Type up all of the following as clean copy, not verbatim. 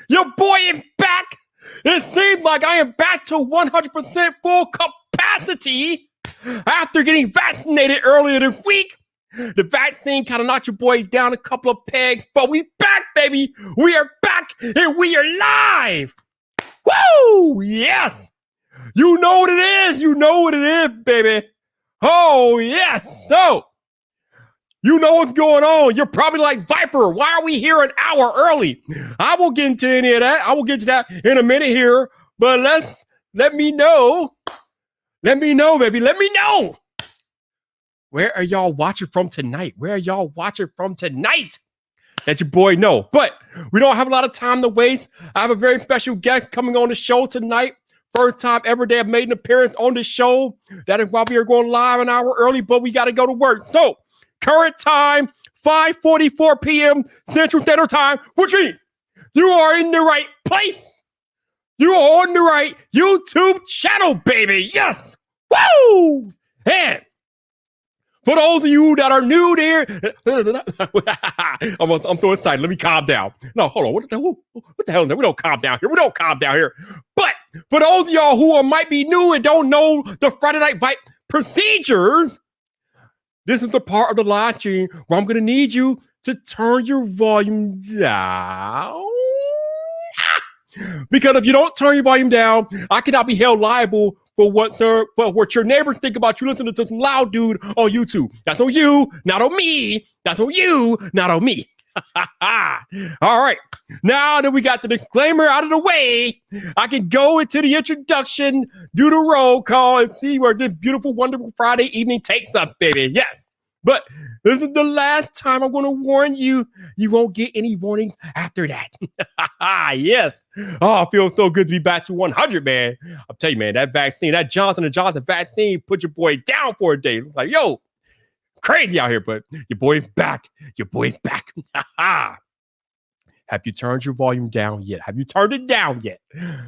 Your boy is back. It seems like I am back to 100% full capacity after getting vaccinated earlier this week. The vaccine kind of knocked your boy down a couple of pegs, but we back, baby. We are back and we are live. Woo! Yes. You know what it is. You know what it is, baby. Oh, yes. So, you know what's going on. You're probably like, Viper, why are we here an hour early? I will get into any of that. I will get to that in a minute here. But let me know. Let me know, baby. Let me know. Where are y'all watching from tonight? Where are y'all watching from tonight? Let your boy know. But we don't have a lot of time to waste. I have a very special guest coming on the show tonight. First time ever they have made an appearance on the show. That is why we are going live an hour early, but we got to go to work. So, current time, 5:44 p.m. Central Standard Time, which means you are in the right place. You are on the right YouTube channel, baby. Yes. Woo! And for those of you that are new there, I'm so excited. Let me calm down. No, hold on. What the hell is that? We don't calm down here. We don't calm down here. But for those of y'all who might be new and don't know the Friday Night Fight procedures, this is the part of the live stream where I'm going to need you to turn your volume down. Because if you don't turn your volume down, I cannot be held liable for what your neighbors think about you listening to some loud dude on YouTube. That's on you, not on me. That's on you, not on me. All right. Now that we got the disclaimer out of the way, I can go into the introduction, do the roll call, and see where this beautiful, wonderful Friday evening takes us, baby. Yes. But this is the last time I'm going to warn you. You won't get any warnings after that. Yes. Oh, it feels so good to be back to 100, man. I'll tell you, man, that vaccine, that Johnson & Johnson vaccine put your boy down for a day. Like, yo, crazy out here, but your boy's back. Your boy's back. Have you turned your volume down yet? Have you turned it down yet?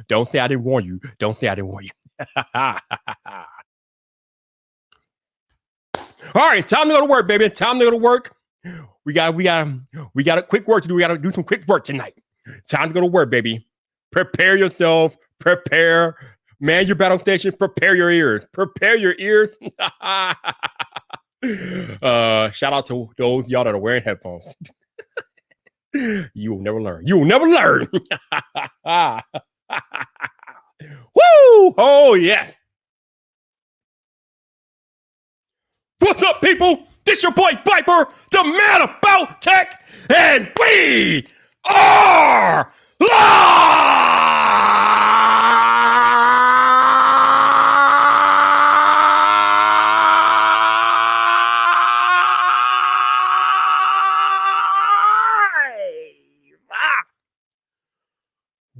Don't say I didn't warn you. Don't say I didn't warn you. All right, time to go to work, baby. Time to go to work. We got a quick work to do. We got to do some quick work tonight. Time to go to work, baby. Prepare yourself. Prepare. Man your battle stations. Prepare your ears. Prepare your ears. Shout out to those y'all that are wearing headphones. You will never learn. You will never learn. Woo! Oh, yeah. What's up, people? This your boy Viper, the man about tech, and we are live!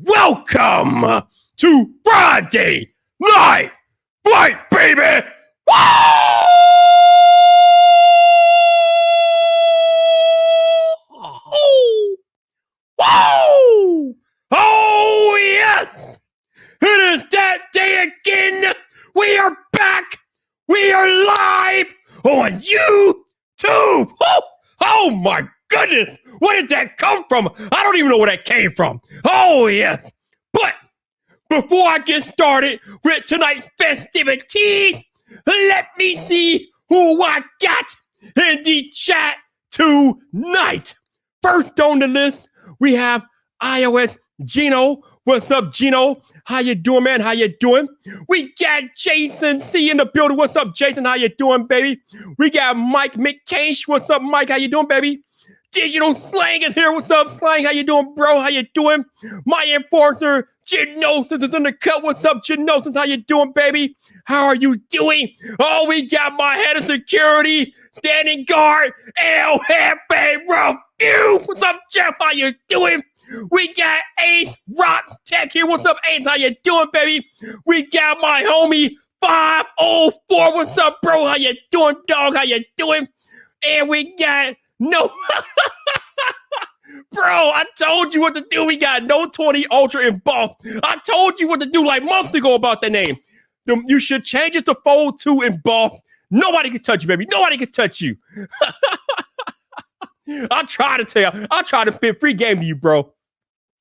Welcome to Friday Night Fight, baby! Woo! Whoa! Oh, yes! It is that day again! We are back! We are live on YouTube! Oh my goodness! Where did that come from? I don't even know where that came from. Oh, yes! But before I get started with tonight's festivities, let me see who I got in the chat tonight. First on the list, we have iOS Gino. What's up, Gino? How you doing, man? How you doing? We got Jason C in the building. What's up, Jason? How you doing, baby? We got Mike McCash. What's up, Mike? How you doing, baby? Digital Slang is here. What's up, Slang? How you doing, bro? How you doing? My enforcer, Genosis, is in the cut. What's up, Genosis? How you doing, baby? How are you doing? Oh, we got my head of security, standing guard, El Jefe Review. What's up, Jeff? How you doing? We got Ace Rock Tech here. What's up, Ace? How you doing, baby? We got my homie 504. What's up, bro? How you doing, dog? How you doing? And we got no, bro, I told you what to do. We got No 20 Ultra embossed. I told you what to do like months ago about the name. You should change it to Fold 2 embossed. Nobody can touch you, baby. Nobody can touch you. I'll try to tell you. I'll try to spit free game to you, bro.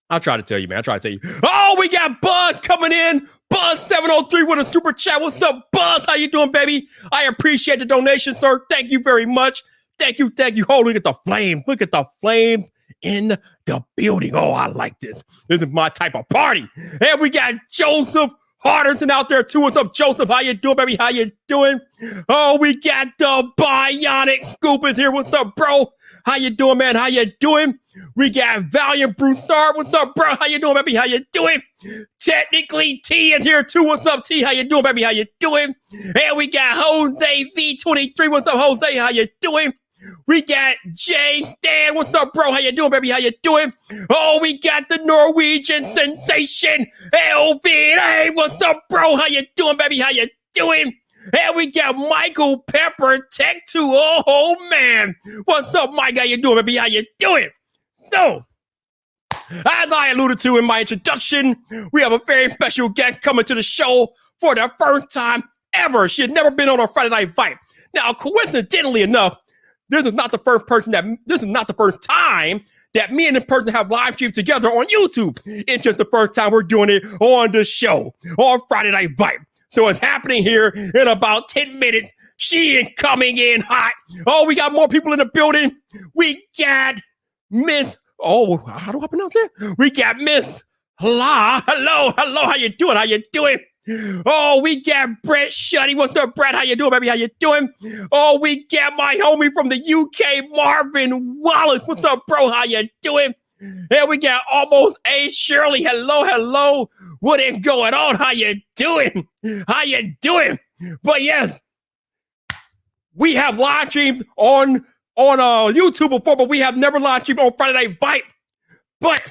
I'll try to tell you, man. I'll try to tell you. Oh, we got Buzz coming in. Buzz 703 with a super chat. What's up, Buzz? How you doing, baby? I appreciate the donation, sir. Thank you very much. Thank you. Oh, look at the flames. Look at the flames in the building. Oh, I like this. This is my type of party. And we got Joseph Harderson out there too. What's up, Joseph? How you doing, baby? How you doing? Oh, we got the Bionic Scoop is here. What's up, bro? How you doing, man? How you doing? We got Valiant Broussard. What's up, bro? How you doing, baby? How you doing? Technically, T is here too. What's up, T? How you doing, baby? How you doing? And we got Jose V23. What's up, Jose? How you doing? We got Jay Stan. What's up, bro? How you doing, baby? How you doing? Oh, we got the Norwegian sensation, LVA. What's up, bro? How you doing, baby? How you doing? And we got Michael Pepper Tech 2. Oh, man. What's up, Mike? How you doing, baby? How you doing? So, as I alluded to in my introduction, we have a very special guest coming to the show for the first time ever. She had never been on a Friday Night Fight. Now, coincidentally enough, this is not the first time that me and this person have live streamed together on YouTube. It's just the first time we're doing it on the show on Friday Night Fight. So it's happening here in about 10 minutes. She is coming in hot. Oh, we got more people in the building. We got Miss, how do I pronounce that? We got Miss La. Hello, how you doing? How you doing? Oh, we got Brett Shuddy. What's up, Brett? How you doing, baby? How you doing? Oh, we got my homie from the UK, Marvin Wallace. What's up, bro? How you doing? And we got Almost A Shirley. Hello. What is going on? How you doing? How you doing? But yes, we have live streamed on YouTube before, but we have never live streamed on Friday Night Fight. But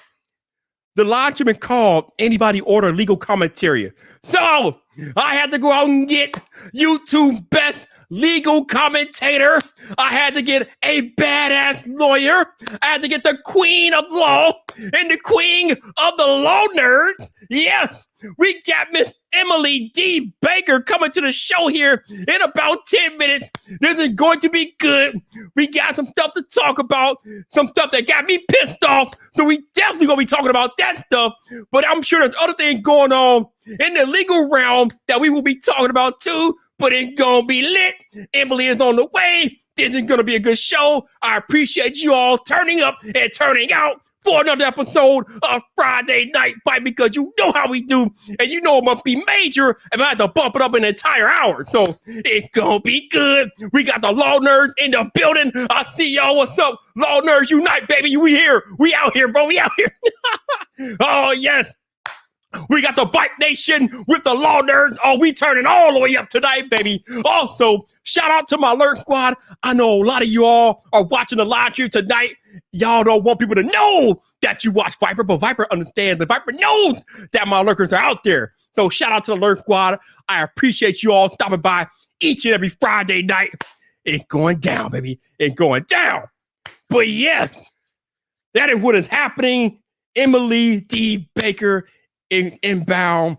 the live stream is called Anybody Order Legal Commentary. So I had to go out and get YouTube best legal commentator. I had to get a badass lawyer. I had to get the queen of law and the queen of the law nerds. Yes, we got Miss Emily D. Baker coming to the show here in about 10 minutes. This is going to be good. We got some stuff to talk about, some stuff that got me pissed off. So we definitely going to be talking about that stuff. But I'm sure there's other things going on in the legal realm that we will be talking about too. But it's going to be lit. Emily is on the way. This is going to be a good show. I appreciate you all turning up and turning out for another episode of Friday Night Fight, because you know how we do, and you know it must be major if I had to bump it up an entire hour. So it's gonna be good. We got the law nerds in the building. I see y'all. What's up? Law nerds unite, baby. We here. We out here, bro. We out here. Oh, yes. We got the Bike Nation with the law nerds. Oh, we turning all the way up tonight, baby. Also, shout out to my alert squad. I know a lot of you all are watching the live stream tonight. Y'all don't want people to know that you watch Viper, but Viper understands. And Viper knows that my lurkers are out there. So shout out to the alert squad. I appreciate you all stopping by each and every Friday night. It's going down, baby. It's going down. But yes, that is what is happening. Emily D. Baker inbound.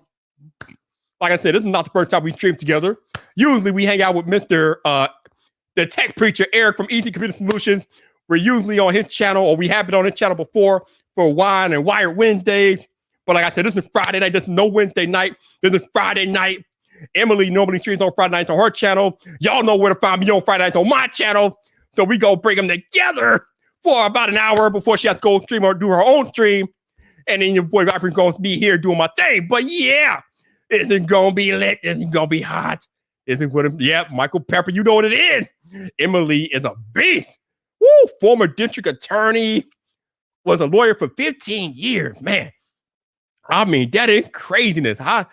Like I said, this is not the first time we stream together. Usually we hang out with Mr. The tech preacher, Eric from Easy Computer Solutions. We're usually on his channel, or we have been on his channel before for Wine and Wired Wednesdays. But like I said, this is Friday night. This is no Wednesday night. This is Friday night. Emily normally streams on Friday nights on her channel. Y'all know where to find me on Friday nights on my channel. So we go bring them together for about an hour before she has to go stream or do her own stream. And then your boy Viper's going to be here doing my thing. But yeah, this is going to be lit. This is going to be hot. This is what Michael Pepper, you know what it is. Emily is a beast. Woo, former district attorney, was a lawyer for 15 years. Man, I mean, that is craziness. I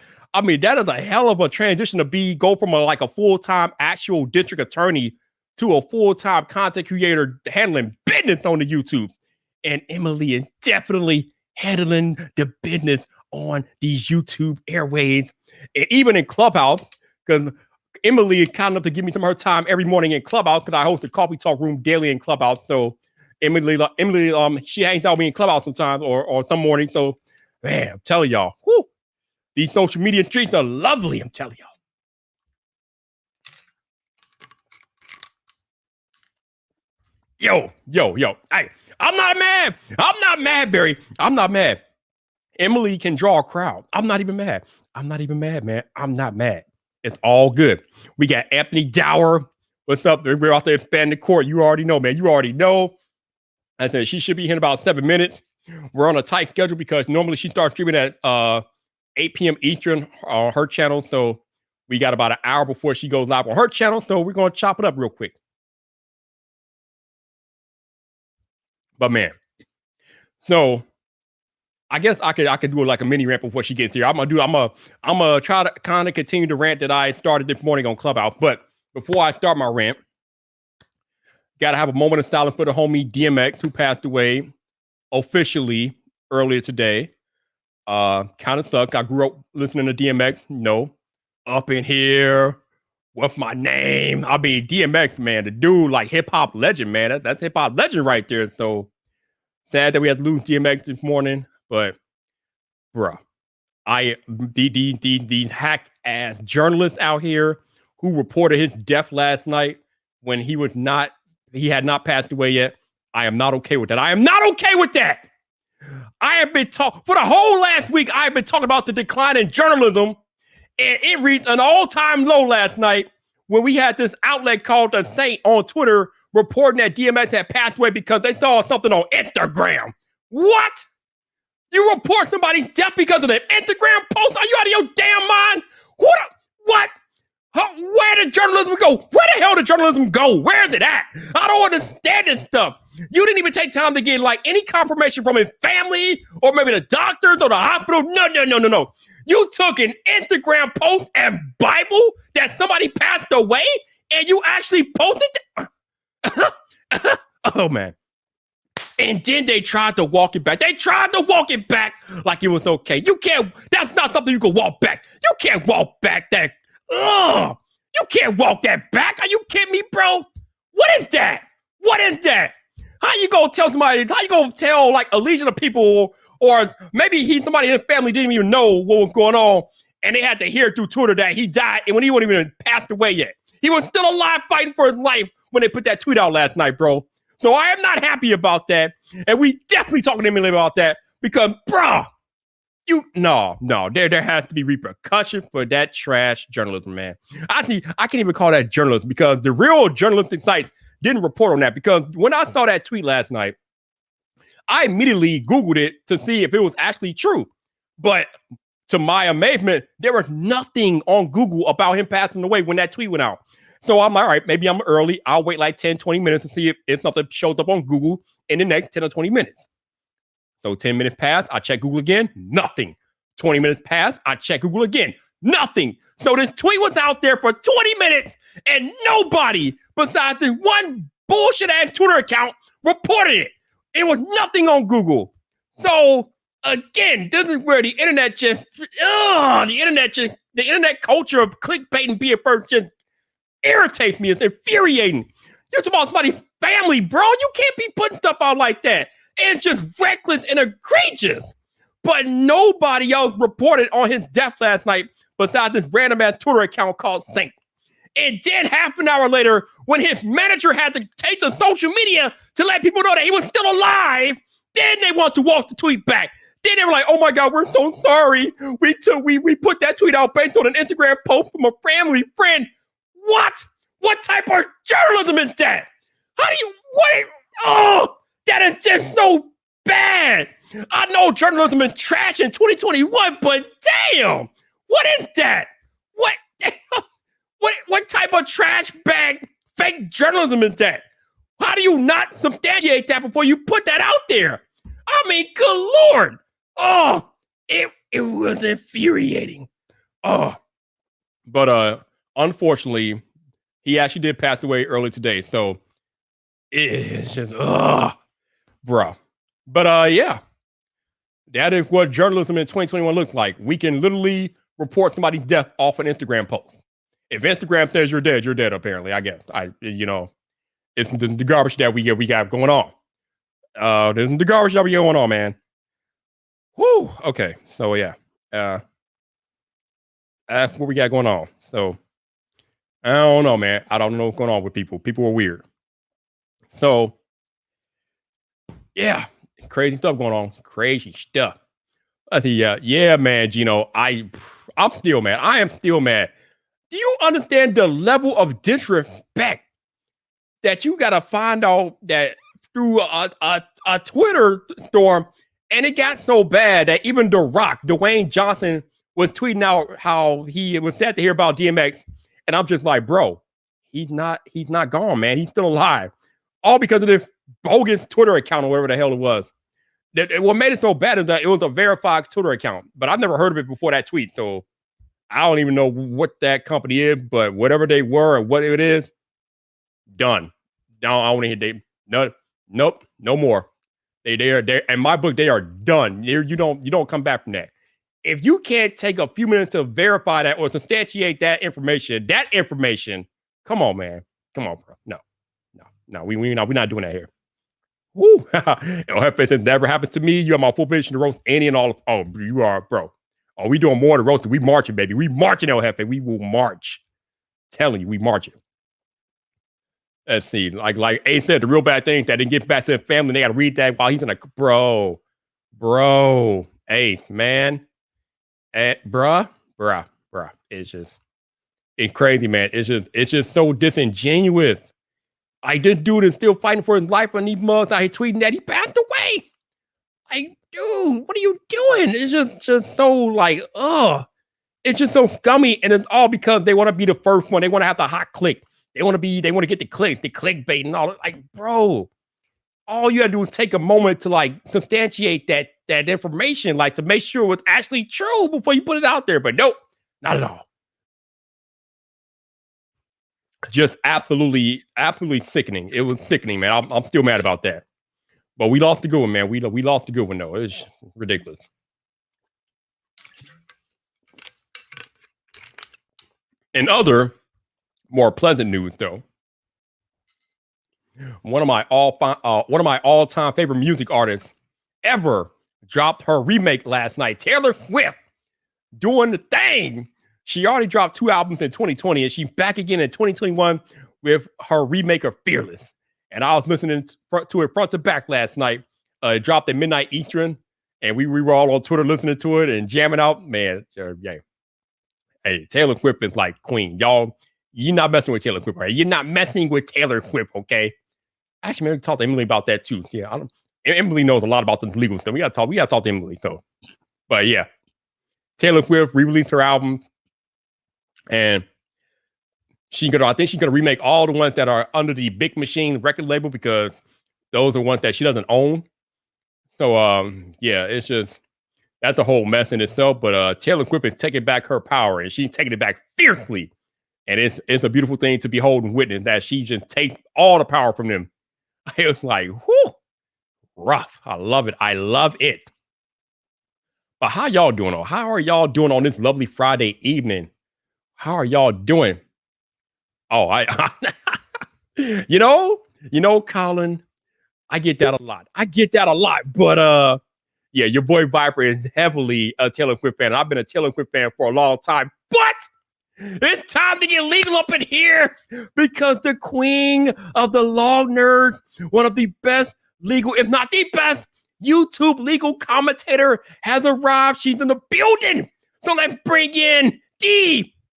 mean, that is a hell of a transition to go from a full-time actual district attorney to a full-time content creator handling business on the YouTube. And Emily is definitely handling the business on these YouTube airwaves. And even in Clubhouse, because Emily is kind enough to give me some of her time every morning in Clubhouse, because I host the Coffee Talk Room daily in Clubhouse. So Emily, she hangs out with me in Clubhouse sometimes or some morning. So, man, I'm telling y'all, whoo, these social media streets are lovely. I'm telling y'all. Yo. Hey, I'm not mad. I'm not mad, Barry. I'm not mad. Emily can draw a crowd. I'm not even mad. I'm not even mad, man. I'm not mad. It's all good. We got Anthony Dower. What's up? We're out there expanding the court. You already know, man. You already know. I said she should be here in about 7 minutes. We're on a tight schedule because normally she starts streaming at 8 p.m. Eastern on her channel. So we got about an hour before she goes live on her channel. So we're going to chop it up real quick. But man, so I guess I could do like a mini rant before she gets here. I'm gonna try to kind of continue the rant that I started this morning on Clubhouse. But before I start my rant, gotta have a moment of silence for the homie DMX who passed away officially earlier today. Kind of sucks. I grew up listening to DMX. Up in here. What's my name? I mean, DMX, man, the dude, like hip hop legend, man. That's hip hop legend right there. So sad that we had to lose DMX this morning, but bruh, these hack ass journalists out here who reported his death last night when he had not passed away yet. I am not okay with that. I am not okay with that. I have been talking for the whole last week. I've been talking about the decline in journalism. And it reached an all-time low last night when we had this outlet called The Saint on Twitter reporting that DMX had passed away because they saw something on Instagram. What? You report somebody's death because of an Instagram post? Are you out of your damn mind? What? Where did journalism go? Where the hell did journalism go? Where is it at? I don't understand this stuff. You didn't even take time to get like any confirmation from his family or maybe the doctors or the hospital. No. You took an Instagram post and Bible that somebody passed away and you actually posted it? Oh, man. And then they tried to walk it back. They tried to walk it back like it was okay. That's not something you can walk back. You can't walk back that. You can't walk that back. Are you kidding me, bro? What is that? How you gonna tell somebody, how you gonna tell like a legion of people or maybe somebody in the family didn't even know what was going on and they had to hear through Twitter that he died and when he wasn't even passed away yet. He was still alive fighting for his life when they put that tweet out last night, bro. So I am not happy about that. And we definitely talking to Emily about that because, bro, there has to be repercussions for that trash journalism, man. I can't even call that journalism because the real journalistic sites didn't report on that because when I saw that tweet last night, I immediately Googled it to see if it was actually true. But to my amazement, there was nothing on Google about him passing away when that tweet went out. So I'm like, all right, maybe I'm early. I'll wait like 10, 20 minutes to see if something shows up on Google in the next 10 or 20 minutes. So 10 minutes pass, I check Google again, nothing. 20 minutes pass, I check Google again, nothing. So this tweet was out there for 20 minutes and nobody besides this one bullshit ass Twitter account reported it. It was nothing on Google. So again, this is where the internet the internet culture of clickbait and being first just irritates me. It's infuriating. You're talking about somebody's family, bro. You can't be putting stuff out like that. It's just reckless and egregious. But nobody else reported on his death last night besides this random ass Twitter account called Saint. And then half an hour later, when his manager had to take to social media to let people know that he was still alive, then they want to walk the tweet back. Then they were like, oh my God, we're so sorry. We put that tweet out based on an Instagram post from a family friend. What type of journalism is that? That is just so bad. I know journalism is trash in 2021, but damn, what is that? What type of trash bag fake journalism is that? How do you not substantiate that before you put that out there? I mean, good Lord. Oh, it was infuriating. Oh, but unfortunately, he actually did pass away early today. So it's just, bruh. But yeah, that is what journalism in 2021 looks like. We can literally report somebody's death off an Instagram post. If Instagram says you're dead, apparently, I guess. It's the garbage that we got going on. This is the garbage that we got going on, man. Whew. Okay. So yeah. That's what we got going on. So I don't know, man. I don't know what's going on with people. People are weird. So yeah, crazy stuff going on. Crazy stuff. Yeah, man, Gino, I'm still mad. I am still mad. Do you understand the level of disrespect that you got to find out that through a Twitter storm? And it got so bad that even The Rock, Dwayne Johnson, was tweeting out how he was sad to hear about DMX. And I'm just like, bro, he's not gone, man. He's still alive. All because of this bogus Twitter account or whatever the hell it was. What made it so bad is that it was a verified Twitter account, but I've never heard of it before that tweet. So I don't even know what that company is, but whatever they were and what it is, done. Now I want to hear nope, no more. They are in my book. They are done. You don't come back from that. If you can't take a few minutes to verify that or substantiate that information, come on, man, come on, bro. No, we're not doing that here. Woo! If it never happened to me, you have my full position to roast any and all of. Oh, you are, bro. Oh, we doing more to roast. We marching, baby. We marching, El Jefe. We will march. Telling you, we marching. Let's see. Like A said, the real bad thing that didn't get back to the family. They got to read that while he's in a bro. Ace, man. Bruh. It's crazy, man. It's just so disingenuous. Like, this dude is still fighting for his life on these months. I tweeting that he passed away. Like, dude, what are you doing? It's just so like, it's just so scummy, and it's all because they want to be the first one. They want to have the hot click. They want to get the clickbait and all that. Like, bro, all you gotta do is take a moment to like substantiate that information, like to make sure it's actually true before you put it out there. But nope, not at all. Just absolutely sickening. It was sickening, man. I'm still mad about that. But we lost the good one, man. We lost the good one, though. It's ridiculous. In other more pleasant news, though, one of my all-time favorite music artists ever dropped her remake last night. Taylor Swift doing the thing. She already dropped 2 albums in 2020, and she's back again in 2021 with her remake of Fearless. And I was listening to it front to back last night. It dropped at midnight Eastern, and we were all on Twitter listening to it and jamming out. Man, yeah. Hey, Taylor Swift is like queen. Y'all, you're not messing with Taylor Swift, right? You're not messing with Taylor Swift, okay? Actually, maybe talk to Emily about that too. Yeah, Emily knows a lot about the legal stuff. We gotta talk to Emily, so. But yeah, Taylor Swift re-released her album. And I think she's gonna remake all the ones that are under the Big Machine record label because those are ones that she doesn't own. So yeah, it's just that's a whole mess in itself. But Taylor Swift is taking back her power, and she's taking it back fiercely. And it's a beautiful thing to behold and witness that she just takes all the power from them. It was like, whoo, rough. I love it. But how y'all doing? How are y'all doing on this lovely Friday evening? How are y'all doing? Oh, you know, Colin, I get that a lot. But yeah, your boy Viper is heavily a Taylor Swift fan. I've been a Taylor Swift fan for a long time, but it's time to get legal up in here because the queen of the law nerds, one of the best legal, if not the best YouTube legal commentator, has arrived. She's in the building. So let's bring in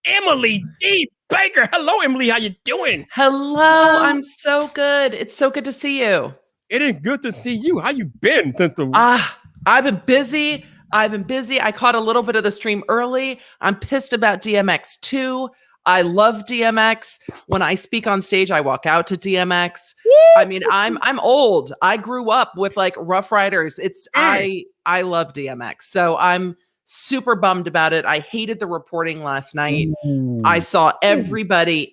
Emily D. Baker. Hello, Emily. How you doing? Hello. I'm so good. It's so good to see you. It is good to see you. How you been since the... I've been busy. I caught a little bit of the stream early. I'm pissed about DMX too. I love DMX. When I speak on stage, I walk out to DMX. I mean, I'm old. I grew up with like Rough Riders. I love DMX. So I'm super bummed about it. I hated the reporting last night. Ooh. I saw everybody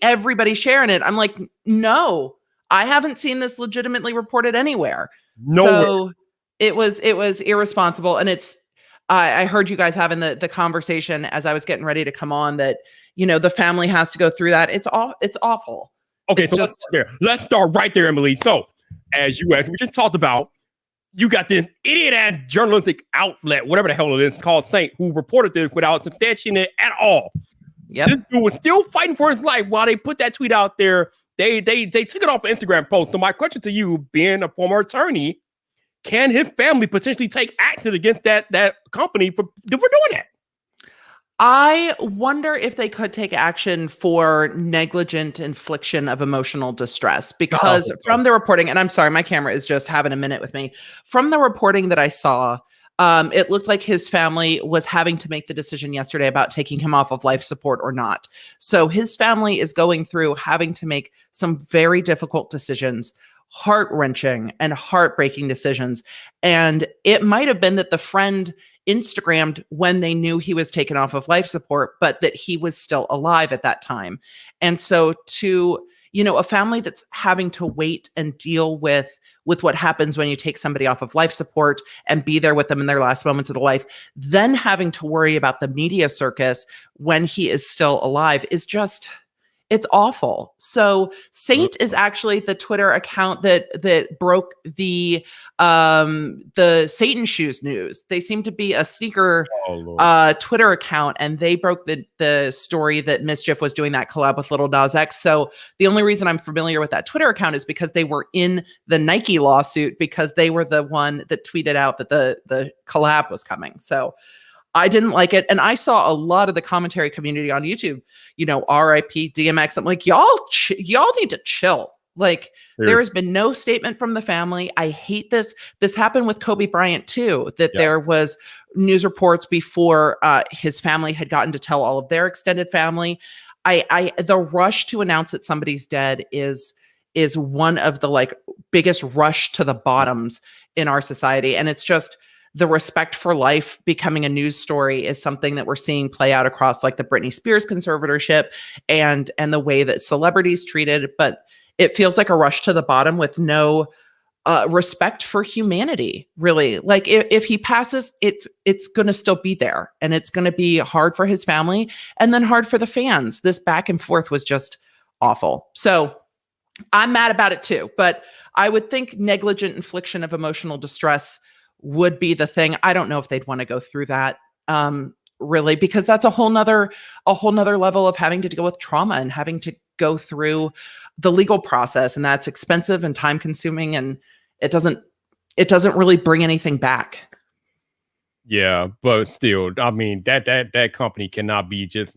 sharing it. I'm like, no, I haven't seen this legitimately reported anywhere. Nowhere. So it was irresponsible. And I heard you guys having the conversation as I was getting ready to come on that, you know, the family has to go through that. It's awful. Okay. So let's start right there, Emily. So as we just talked about, you got this idiot-ass journalistic outlet, whatever the hell it is, called Saint, who reported this without substantiating it at all. Yep. This dude was still fighting for his life while they put that tweet out there. They took it off an Instagram post. So my question to you, being a former attorney, can his family potentially take action against that company for doing that? I wonder if they could take action for negligent infliction of emotional distress, because from the reporting, and I'm sorry, my camera is just having a minute with me. From the reporting that I saw, it looked like his family was having to make the decision yesterday about taking him off of life support or not. So his family is going through having to make some very difficult decisions, heart-wrenching and heartbreaking decisions. And it might have been that the friend Instagrammed when they knew he was taken off of life support, but that he was still alive at that time. And so to, a family that's having to wait and deal with what happens when you take somebody off of life support and be there with them in their last moments of the life, then having to worry about the media circus when he is still alive is just, it's awful. So Saint is actually the Twitter account that broke the Satan shoes news. They seem to be a sneaker Twitter account, and they broke the story that Mischief was doing that collab with Lil Nas X. So the only reason I'm familiar with that Twitter account is because they were in the Nike lawsuit, because they were the one that tweeted out that the collab was coming. So I didn't like it. And I saw a lot of the commentary community on YouTube, RIP DMX. I'm like, y'all need to chill. Like, there has been no statement from the family. I hate this. This happened with Kobe Bryant too, that there was news reports before his family had gotten to tell all of their extended family. The rush to announce that somebody's dead is one of the biggest rush to the bottoms in our society. And it's just, the respect for life becoming a news story is something that we're seeing play out across the Britney Spears conservatorship and the way that celebrities treated. But it feels like a rush to the bottom with no respect for humanity, really. Like, if he passes, it's going to still be there, and it's going to be hard for his family and then hard for the fans. This back and forth was just awful. So I'm mad about it too, but I would think negligent infliction of emotional distress would be the thing. I don't know if they'd want to go through that, really, because that's a whole nother level of having to deal with trauma and having to go through the legal process. And that's expensive and time consuming. And it doesn't really bring anything back. Yeah, but still, I mean, that company cannot be just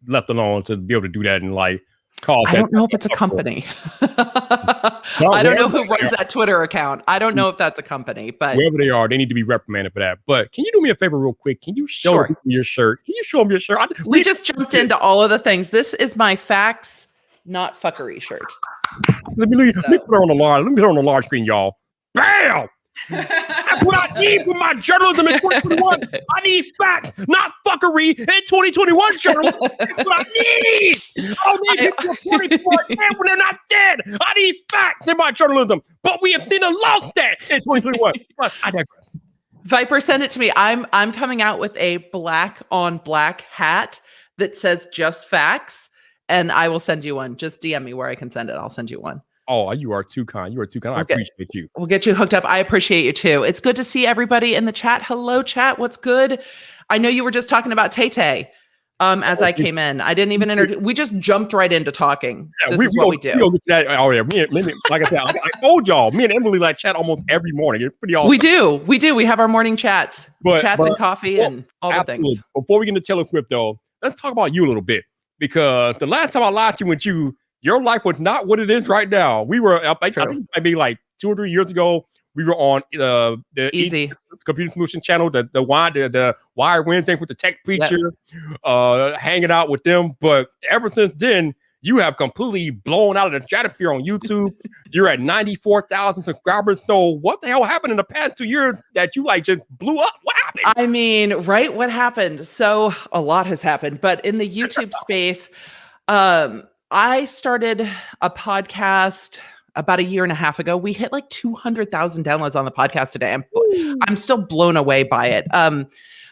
left alone to be able to do that in life. I don't know if it's a company. I don't know who runs that Twitter account. I don't know if that's a company, but wherever they are, they need to be reprimanded for that. But can you do me a favor real quick? Can you show me your shirt? Can you show them your shirt? We just jumped into all of the things. This is my facts, not fuckery shirt. Let me put it on the large. Let me put it on the large screen, y'all. Bam! That's what I need for my journalism in 2021. I need facts, not fuckery in 2021 journalism. That's what I need. I don't need people reporting for it when they're not dead. I need facts in my journalism. But we have seen a lost that in 2021. But I digress. Viper, send it to me. I'm coming out with a black on black hat that says just facts, and I will send you one. Just DM me where I can send it. I'll send you one. Oh, you are too kind. You are too kind. I appreciate you. We'll get you hooked up. I appreciate you too. It's good to see everybody in the chat. Hello, chat. What's good? I know you were just talking about Tay-Tay as I came in. I didn't even introduce. We just jumped right into talking. Yeah, this is what we do. We'll get to that. Oh, yeah. Like I said, I told y'all, me and Emily chat almost every morning. It's pretty awesome. We do. We have our morning chats. Chats and coffee and all the things. Before we get into Telescript, though, let's talk about you a little bit. Because the last time I lied to you with you, your life was not what it is right now. We were, I think maybe like 2 or 3 years ago, we were on the Easy Computer Solution channel, the Wire Wednesday with the tech preacher, hanging out with them. But ever since then, you have completely blown out of the stratosphere on YouTube. You're at 94,000 subscribers. So what the hell happened in the past 2 years that you just blew up? What happened? I mean, right? What happened? So a lot has happened, but in the YouTube space, I started a podcast about 1.5 years ago. We hit 200,000 downloads on the podcast today. I'm still blown away by it.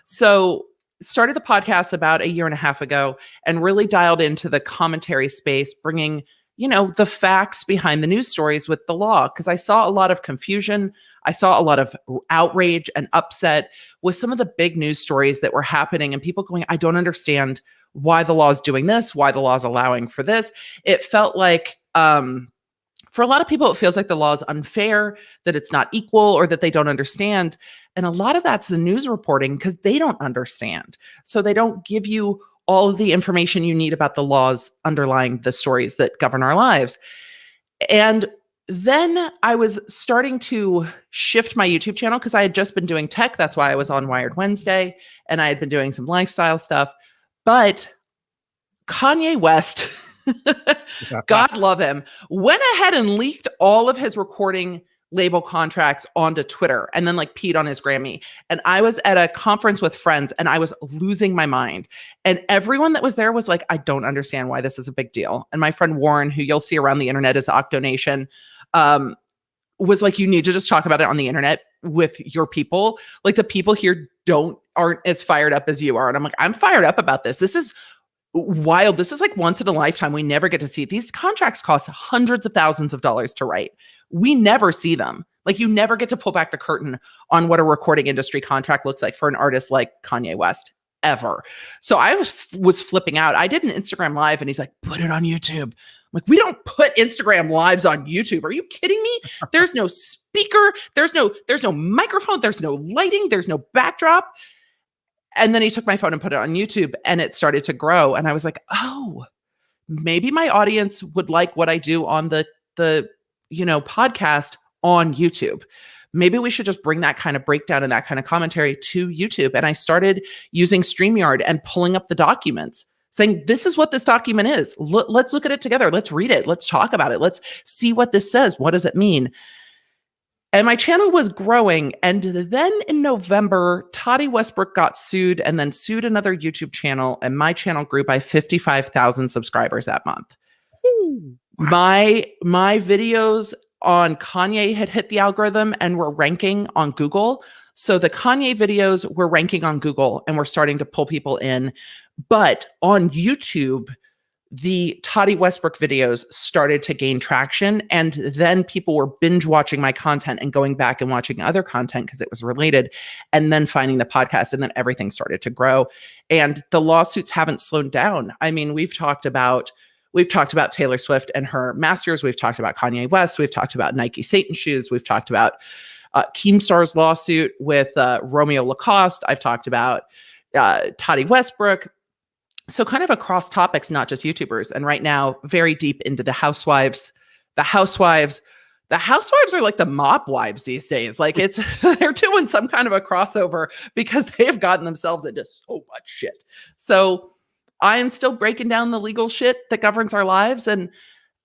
So started the podcast about 1.5 years ago and really dialed into the commentary space, bringing, the facts behind the news stories with the law. Because I saw a lot of confusion. I saw a lot of outrage and upset with some of the big news stories that were happening, and people going, I don't understand why the law is doing this, why the law is allowing for this. It felt like For a lot of people, it feels like the law is unfair, that it's not equal, or that they don't understand. And a lot of that's the news reporting because they don't understand. So they don't give you all of the information you need about the laws underlying the stories that govern our lives. And then I was starting to shift my YouTube channel because I had just been doing tech. That's why I was on Wired Wednesday, and I had been doing some lifestyle stuff. But Kanye West, God love him, went ahead and leaked all of his recording label contracts onto Twitter and then like peed on his Grammy. And I was at a conference with friends and I was losing my mind. And everyone that was there was like, I don't understand why this is a big deal. And my friend Warren, who you'll see around the internet as Octonation, was like, you need to just talk about it on the internet with your people. Like the people here aren't as fired up as you are. And I'm like, I'm fired up about this. This is wild. This is like once in a lifetime. We never get to see it. These contracts cost hundreds of thousands of dollars to write. We never see them. Like you never get to pull back the curtain on what a recording industry contract looks like for an artist like Kanye West ever. So I was flipping out. I did an Instagram live and he's like, put it on YouTube. I'm like, we don't put Instagram lives on YouTube. Are you kidding me? There's no speaker. There's no microphone. There's no lighting. There's no backdrop. And then he took my phone and put it on YouTube and it started to grow. And I was like, oh, maybe my audience would like what I do on the podcast on YouTube. Maybe we should just bring that kind of breakdown and that kind of commentary to YouTube. And I started using StreamYard and pulling up the documents saying, this is what this document is. Let's look at it together. Let's read it. Let's talk about it. Let's see what this says. What does it mean? And my channel was growing. And then in November, Toddy Westbrook got sued and then sued another YouTube channel. And my channel grew by 55,000 subscribers that month. Ooh. My videos on Kanye had hit the algorithm and were ranking on Google. So the Kanye videos were ranking on Google and we're starting to pull people in. But on YouTube, the Toddy Westbrook videos started to gain traction. And then people were binge watching my content and going back and watching other content because it was related, and then finding the podcast. And then everything started to grow. And the lawsuits haven't slowed down. I mean, we've talked about Taylor Swift and her masters. We've talked about Kanye West. We've talked about Nike Satan shoes. We've talked about Keemstar's lawsuit with Romeo Lacoste. I've talked about Toddy Westbrook. So kind of across topics, not just YouTubers. And right now, very deep into the housewives. The housewives are like the mob wives these days. Like they're doing some kind of a crossover because they have gotten themselves into so much shit. So I am still breaking down the legal shit that governs our lives. And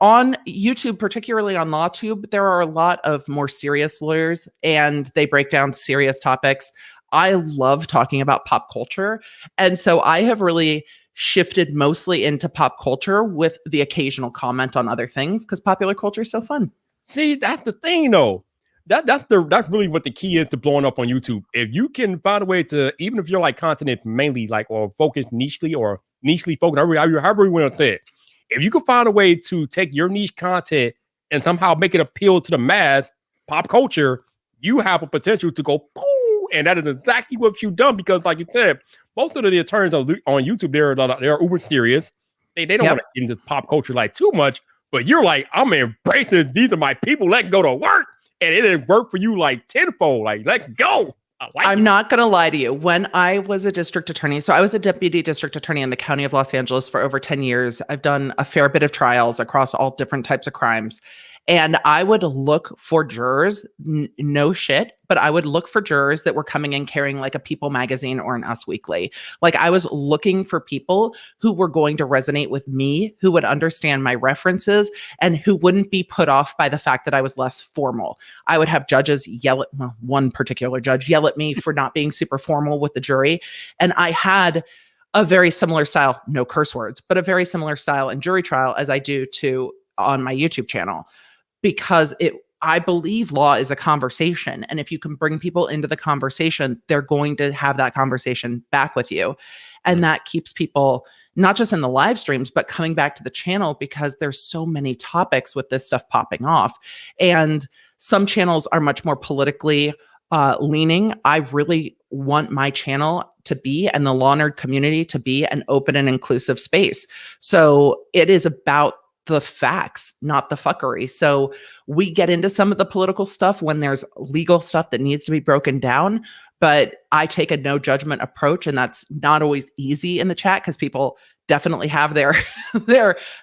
on YouTube, particularly on LawTube, there are a lot of more serious lawyers and they break down serious topics. I love talking about pop culture. And so I have really shifted mostly into pop culture with the occasional comment on other things because popular culture is so fun. See, that's the thing though. That's really what the key is to blowing up on YouTube. If you can find a way to, even if you're like content mainly like or focused nichely focused, however you want to say it. If you can find a way to take your niche content and somehow make it appeal to the mass, pop culture, you have a potential to go boom. And that is exactly what you've done because, like you said, most of the attorneys on YouTube, they're uber serious. They don't want to get into pop culture like too much, but you're like, I'm embracing these are my people. Let's go to work. And it didn't work for you like tenfold. Like, let's go. I'm not going to lie to you. When I was a district attorney, so I was a deputy district attorney in the county of Los Angeles for over 10 years. I've done a fair bit of trials across all different types of crimes. And I would look for jurors, no shit, but I would look for jurors that were coming in carrying like a People magazine or an Us Weekly. Like I was looking for people who were going to resonate with me, who would understand my references, and who wouldn't be put off by the fact that I was less formal. I would have judges one particular judge yell at me for not being super formal with the jury. And I had a very similar style, no curse words, but a very similar style in jury trial as I do on my YouTube channel. Because I believe law is a conversation. And if you can bring people into the conversation, they're going to have that conversation back with you. And that keeps people not just in the live streams, but coming back to the channel because there's so many topics with this stuff popping off. And some channels are much more politically leaning. I really want my channel to be, and the Law Nerd community to be, an open and inclusive space. So it is about the facts, not the fuckery. So we get into some of the political stuff when there's legal stuff that needs to be broken down, but I take a no judgment approach, and that's not always easy in the chat because people definitely have their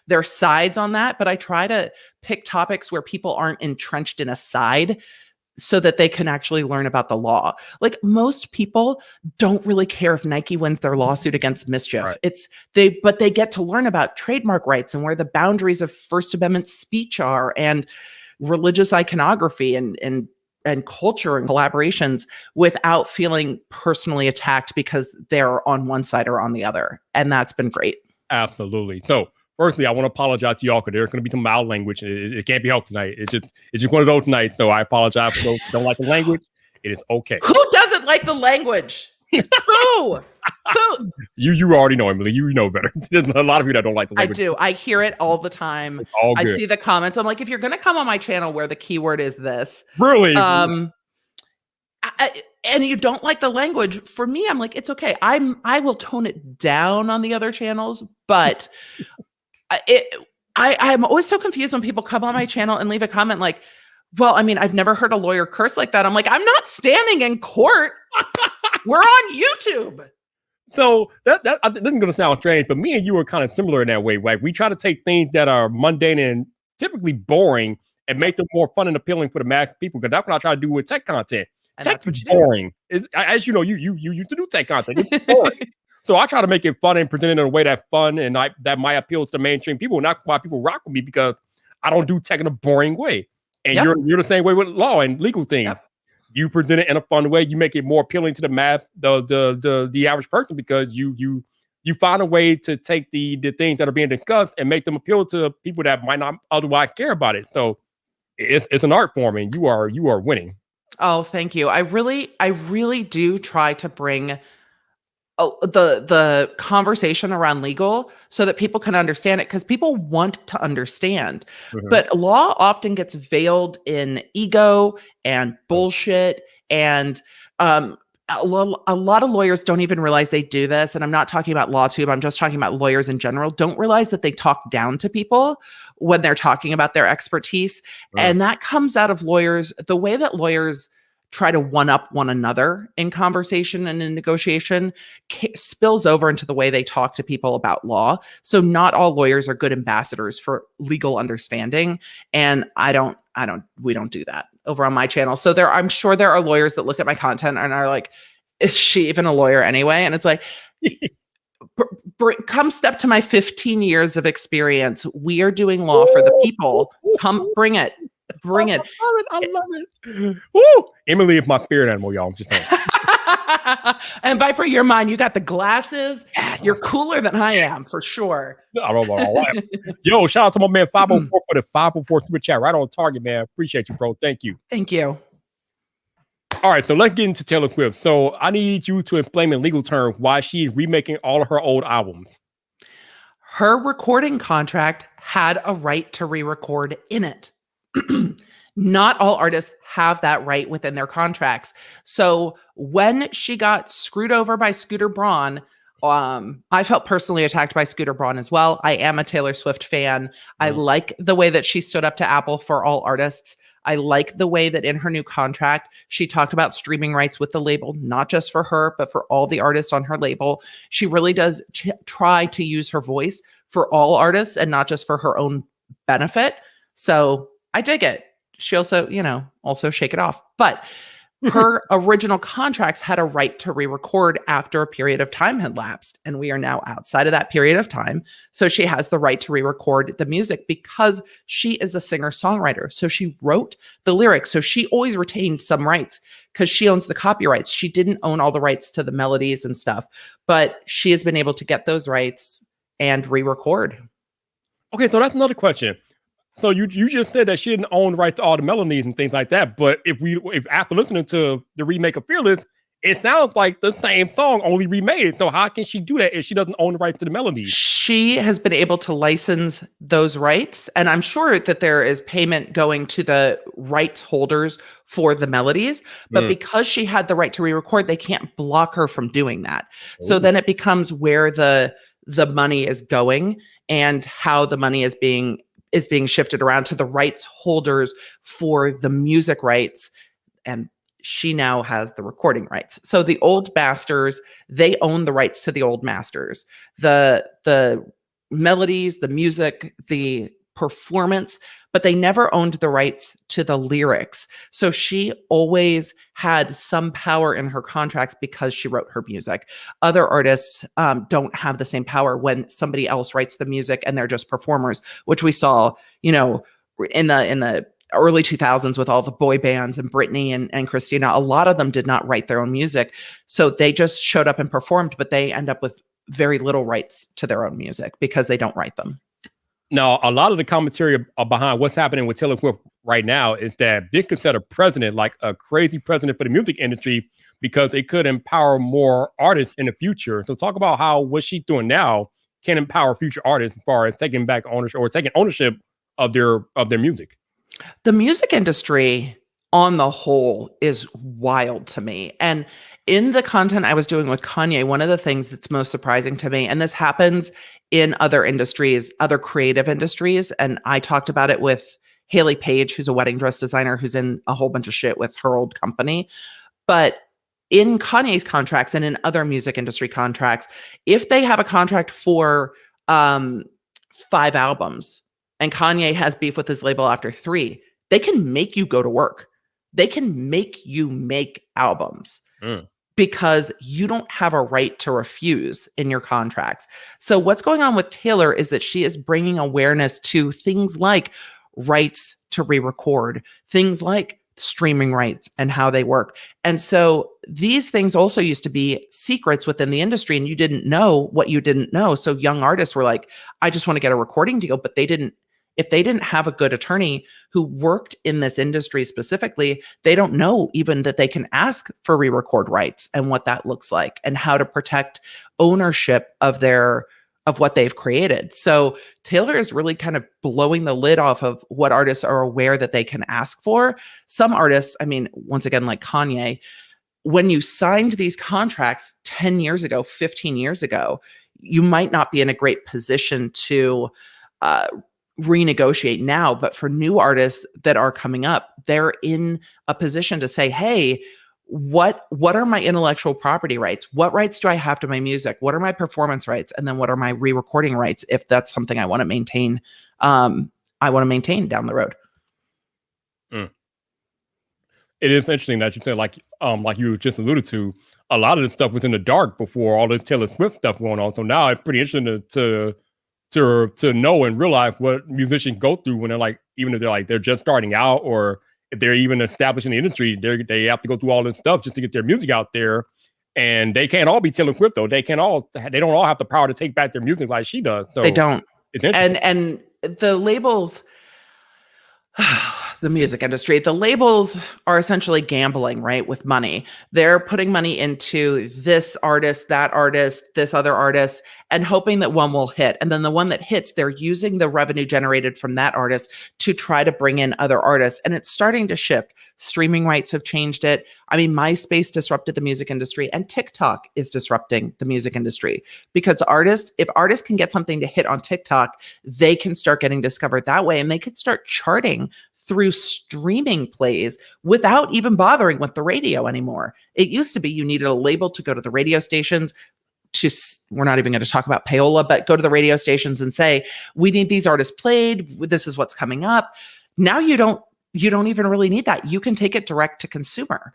their sides on that. But I try to pick topics where people aren't entrenched in a side so that they can actually learn about the law. Like most people don't really care if Nike wins their lawsuit against Mischief. Right. But they get to learn about trademark rights and where the boundaries of First Amendment speech are, and religious iconography and culture and collaborations, without feeling personally attacked because they're on one side or on the other. And that's been great. Absolutely. So firstly, I want to apologize to y'all because there's going to be some mild language. It can't be helped tonight. It's just one of those tonight. So I apologize for those who don't like the language. It is okay. Who doesn't like the language? Who? You already know, Emily. You know better. There's a lot of you that don't like the language. I do. I hear it all the time. It's all good. I see the comments. I'm like, if you're going to come on my channel where the keyword is this, Really? and you don't like the language, for me, I'm like, it's okay. I will tone it down on the other channels, but I'm always so confused when people come on my channel and leave a comment like, well, I mean, I've never heard a lawyer curse like that. I'm like, I'm not standing in court. We're on YouTube. So this is going to sound strange, but me and you are kind of similar in that way. Like we try to take things that are mundane and typically boring and make them more fun and appealing for the mass people. Because that's what I try to do with tech content. And tech is boring. As you know, you used to do tech content. It's boring. So I try to make it fun and present it in a way that's fun and that might appeal to the mainstream people. And that's why people rock with me, because I don't do tech in a boring way. And you're the same way with law and legal things. Yep. You present it in a fun way. You make it more appealing to the mass, the average person, because you find a way to take the things that are being discussed and make them appeal to people that might not otherwise care about it. So it's an art form, and you are winning. Oh, thank you. I really do try to bring the conversation around legal so that people can understand it, because people want to understand. Mm-hmm. But law often gets veiled in ego and bullshit, and a lot of lawyers don't even realize they do this. And I'm not talking about LawTube. I'm just talking about lawyers in general. Don't realize that they talk down to people when they're talking about their expertise. Right. And that comes out of lawyers. The way that lawyers try to one-up one another in conversation and in negotiation spills over into the way they talk to people about law. So not all lawyers are good ambassadors for legal understanding. And we don't do that over on my channel. So I'm sure there are lawyers that look at my content and are like, is she even a lawyer anyway? And it's like, come step to my 15 years of experience. We are doing law for the people. Come, bring it. Bring it. I love it. Woo! Emily is my spirit animal, y'all. I'm just saying. And Viper, you're mine. You got the glasses. You're cooler than I am, for sure. Yo, shout out to my man 504 for the 504 super chat. Right on target, man. Appreciate you, bro. Thank you. Thank you. All right, so let's get into Taylor Swift. So I need you to explain in legal terms why she's remaking all of her old albums. Her recording contract had a right to re-record in it. Not all artists have that right within their contracts. So when she got screwed over by Scooter Braun, I felt personally attacked by Scooter Braun as well. I am a Taylor Swift fan. I like the way that she stood up to Apple for all artists. I like the way that in her new contract, she talked about streaming rights with the label, not just for her, but for all the artists on her label. She really does try to use her voice for all artists and not just for her own benefit. So I dig it. She also, also shake it off. But her original contracts had a right to re-record after a period of time had lapsed. And we are now outside of that period of time. So she has the right to re-record the music because she is a singer-songwriter. So she wrote the lyrics. So she always retained some rights because she owns the copyrights. She didn't own all the rights to the melodies and stuff, but she has been able to get those rights and re-record. Okay, so that's another question. So you just said that she didn't own the right to all the melodies and things like that. But if after listening to the remake of Fearless, it sounds like the same song, only remade. So how can she do that if she doesn't own the rights to the melodies? She has been able to license those rights. And I'm sure that there is payment going to the rights holders for the melodies. But because she had the right to re-record, they can't block her from doing that. So then it becomes where the money is going and how the money is being is being shifted around to the rights holders for the music rights. And she now has the recording rights. So the old masters, they own the rights to the old masters. The melodies, the music, the performance, but they never owned the rights to the lyrics. So she always had some power in her contracts because she wrote her music. Other artists don't have the same power when somebody else writes the music and they're just performers, which we saw, in the early 2000s with all the boy bands and Britney and Christina. A lot of them did not write their own music. So they just showed up and performed, but they end up with very little rights to their own music because they don't write them. Now, a lot of the commentary behind what's happening with Taylor Swift right now is that they consider president like a crazy president for the music industry because it could empower more artists in the future. So talk about how what she's doing now can empower future artists as far as taking back ownership or taking ownership of their music. The music industry on the whole is wild to me. And in the content I was doing with Kanye, one of the things that's most surprising to me, and this happens in other industries, other creative industries, and I talked about it with Haley Page, who's a wedding dress designer who's in a whole bunch of shit with her old company. But in Kanye's contracts and in other music industry contracts, if they have a contract for 5 albums and Kanye has beef with his label after 3, they can make you go to work. They can make you make albums because you don't have a right to refuse in your contracts. So what's going on with Taylor is that she is bringing awareness to things like rights to re-record, things like streaming rights and how they work. And so these things also used to be secrets within the industry and you didn't know what you didn't know. So young artists were like, I just want to get a recording deal, but if they didn't have a good attorney who worked in this industry specifically, they don't know even that they can ask for re-record rights and what that looks like and how to protect ownership of what they've created. So Taylor is really kind of blowing the lid off of what artists are aware that they can ask for. Some artists, once again, like Kanye, when you signed these contracts 10 years ago, 15 years ago, you might not be in a great position to renegotiate now, but for new artists that are coming up, they're in a position to say, hey, what are my intellectual property rights? What rights do I have to my music? What are my performance rights? And then what are my re-recording rights if that's something I want to maintain? I want to maintain down the road. It is interesting that you said, like you just alluded to, a lot of the stuff was in the dark before all the Taylor Swift stuff going on. So now it's pretty interesting to know and realize what musicians go through when they're like, even if they're just starting out or if they're even established in the industry, they have to go through all this stuff just to get their music out there. And they can't all be Taylor Swift though. They don't all have the power to take back their music like she does. So they don't. It's interesting. And the labels, the music industry, the labels are essentially gambling, right? With money. They're putting money into this artist, that artist, this other artist, and hoping that one will hit. And then the one that hits, they're using the revenue generated from that artist to try to bring in other artists. And it's starting to shift. Streaming rights have changed it. MySpace disrupted the music industry and TikTok is disrupting the music industry because if artists can get something to hit on TikTok, they can start getting discovered that way and they could start charting through streaming plays without even bothering with the radio anymore. It used to be you needed a label to go to the radio stations we're not even going to talk about payola, but go to the radio stations and say, we need these artists played. This is what's coming up. Now you don't even really need that. You can take it direct to consumer.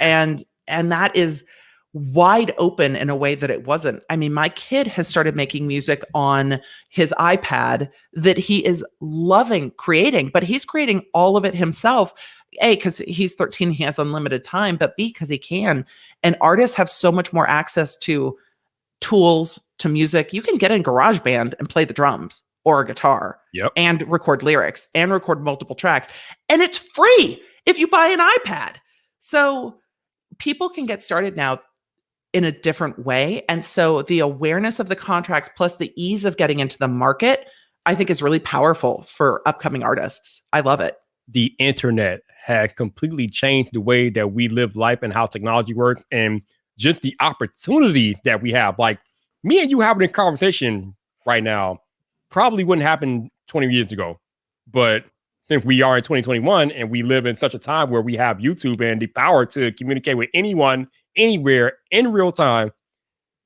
And that is wide open in a way that it wasn't. My kid has started making music on his iPad that he is loving creating, but he's creating all of it himself. A, because he's 13, he has unlimited time, but B, because he can. And artists have so much more access to tools, to music. You can get in GarageBand and play the drums or a guitar and record lyrics and record multiple tracks. And it's free if you buy an iPad. So people can get started now in a different way. And so the awareness of the contracts plus the ease of getting into the market, I think is really powerful for upcoming artists. I love it. The internet had completely changed the way that we live life and how technology works and just the opportunity that we have. Like me and you having a conversation right now probably wouldn't happen 20 years ago. But since we are in 2021 and we live in such a time where we have YouTube and the power to communicate with anyone, anywhere, in real time,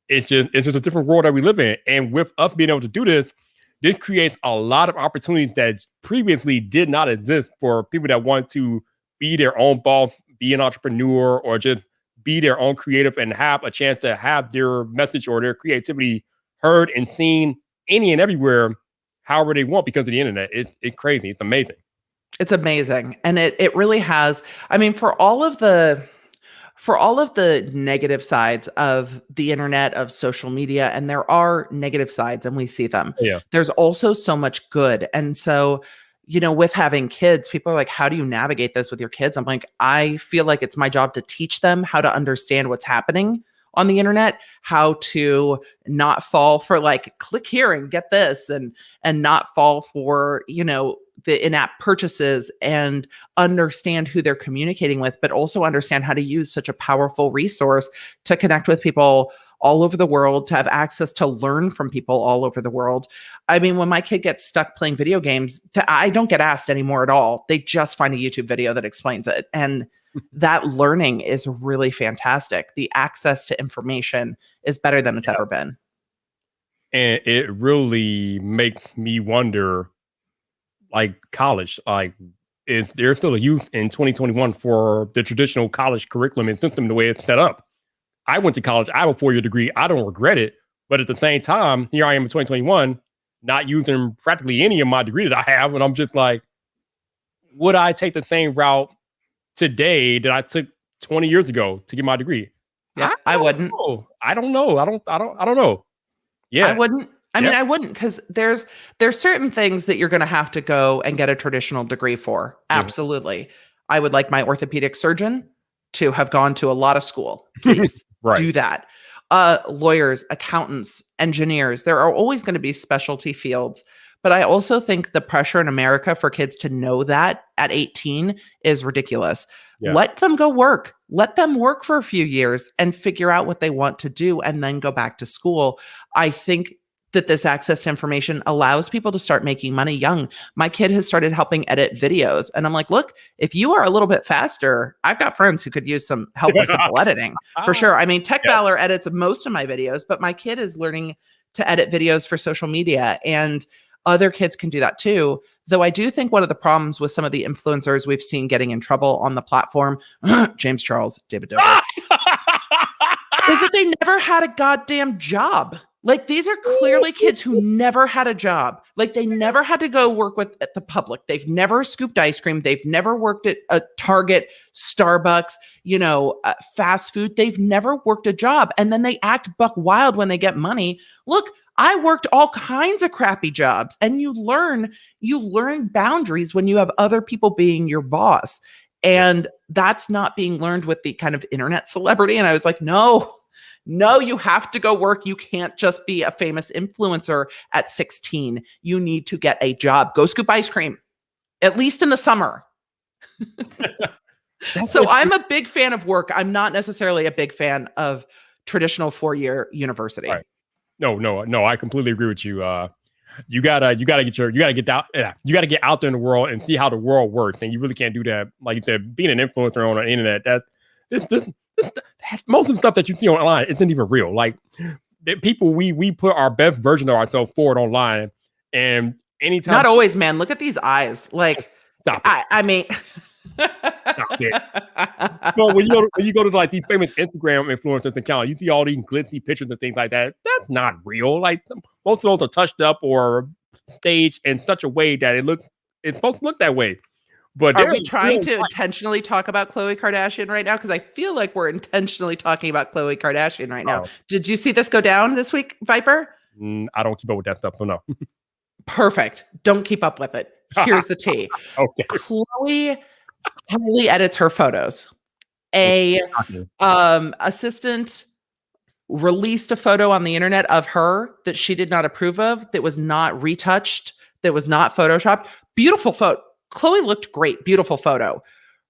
it's just a different world that we live in. And with us being able to do this, this creates a lot of opportunities that previously did not exist for people that want to be their own boss, be an entrepreneur, or just be their own creative and have a chance to have their message or their creativity heard and seen any and everywhere, however they want, because of the internet. It's crazy. It's amazing. It's amazing. And it really has, I mean, for all of the negative sides of the internet, of social media, and there are negative sides and we see them. Yeah. There's also so much good. And so, with having kids, people are like, how do you navigate this with your kids? I'm like, I feel like it's my job to teach them how to understand what's happening on the internet, how to not fall for like, click here and get this, and not fall for, the in-app purchases, and understand who they're communicating with, but also understand how to use such a powerful resource to connect with people all over the world, to have access to learn from people all over the world. I mean, when my kid gets stuck playing video games, I don't get asked anymore at all. They just find a YouTube video that explains it. And that learning is really fantastic. The access to information is better than it's ever been. And it really makes me wonder, like college, like is there still a youth in 2021 for the traditional college curriculum and system the way it's set up? I went to college. I have a 4-year degree. I don't regret it. But at the same time, here I am in 2021, not using practically any of my degree that I have. And I'm just like, would I take the same route today that I took 20 years ago to get my degree? Yeah, I wouldn't. I don't know. I don't know. Yeah. I wouldn't. I mean, I wouldn't, because there's certain things that you're going to have to go and get a traditional degree for. Absolutely. I would like my orthopedic surgeon to have gone to a lot of school. Please do that. Lawyers, accountants, engineers, there are always going to be specialty fields. But I also think the pressure in America for kids to know that at 18 is ridiculous. Yeah. Let them go work. Let them work for a few years and figure out what they want to do and then go back to school. I think that this access to information allows people to start making money young. My kid has started helping edit videos. And I'm like, look, if you are a little bit faster, I've got friends who could use some help with simple editing for sure. I mean, Tech Valor edits most of my videos, but my kid is learning to edit videos for social media, and other kids can do that too. Though I do think one of the problems with some of the influencers we've seen getting in trouble on the platform, James Charles, David Dobrik, is that they never had a goddamn job. Like, these are clearly kids who never had a job. Like, they never had to go work at the public. They've never scooped ice cream. They've never worked at a Target, Starbucks, fast food. They've never worked a job. And then they act buck wild when they get money. Look, I worked all kinds of crappy jobs. And you learn boundaries when you have other people being your boss. And that's not being learned with the kind of internet celebrity. And I was like, no, you have to go work. You can't just be a famous influencer at 16. You need to get a job. Go scoop ice cream, at least in the summer. So I'm a big fan of work. I'm not necessarily a big fan of traditional 4-year university. Right. No, I completely agree with you. You gotta get out there in the world and see how the world works. And you really can't do that. Like you said, being an influencer on the internet, most of the stuff that you see online isn't even real. Like people, we put our best version of ourselves forward online, and anytime. Not always, man. Look at these eyes. Like, stop it. I mean, stop it. So when you go to like these famous Instagram influencers account, you see all these glitzy pictures and things like that. That's not real. Like most of those are touched up or staged in such a way that it's supposed to look that way. But are we trying to intentionally talk about Khloe Kardashian right now? Because I feel like we're intentionally talking about Khloe Kardashian right now. Did you see this go down this week, Viper? I don't keep up with that stuff, so no. Perfect. Don't keep up with it. Here's the tea. Okay. Khloe highly edits her photos. A assistant released a photo on the internet of her that she did not approve of, that was not retouched, that was not photoshopped. Beautiful photo. Khloe looked great. Beautiful photo.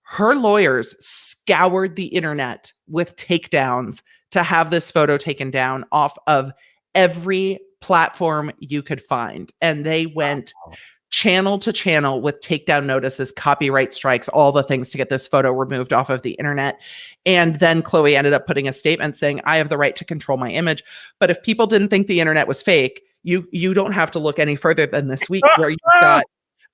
Her lawyers scoured the internet with takedowns to have this photo taken down off of every platform you could find. And they went channel to channel with takedown notices, copyright strikes, all the things to get this photo removed off of the internet. And then Khloe ended up putting a statement saying, I have the right to control my image. But if people didn't think the internet was fake, you don't have to look any further than this week where you've got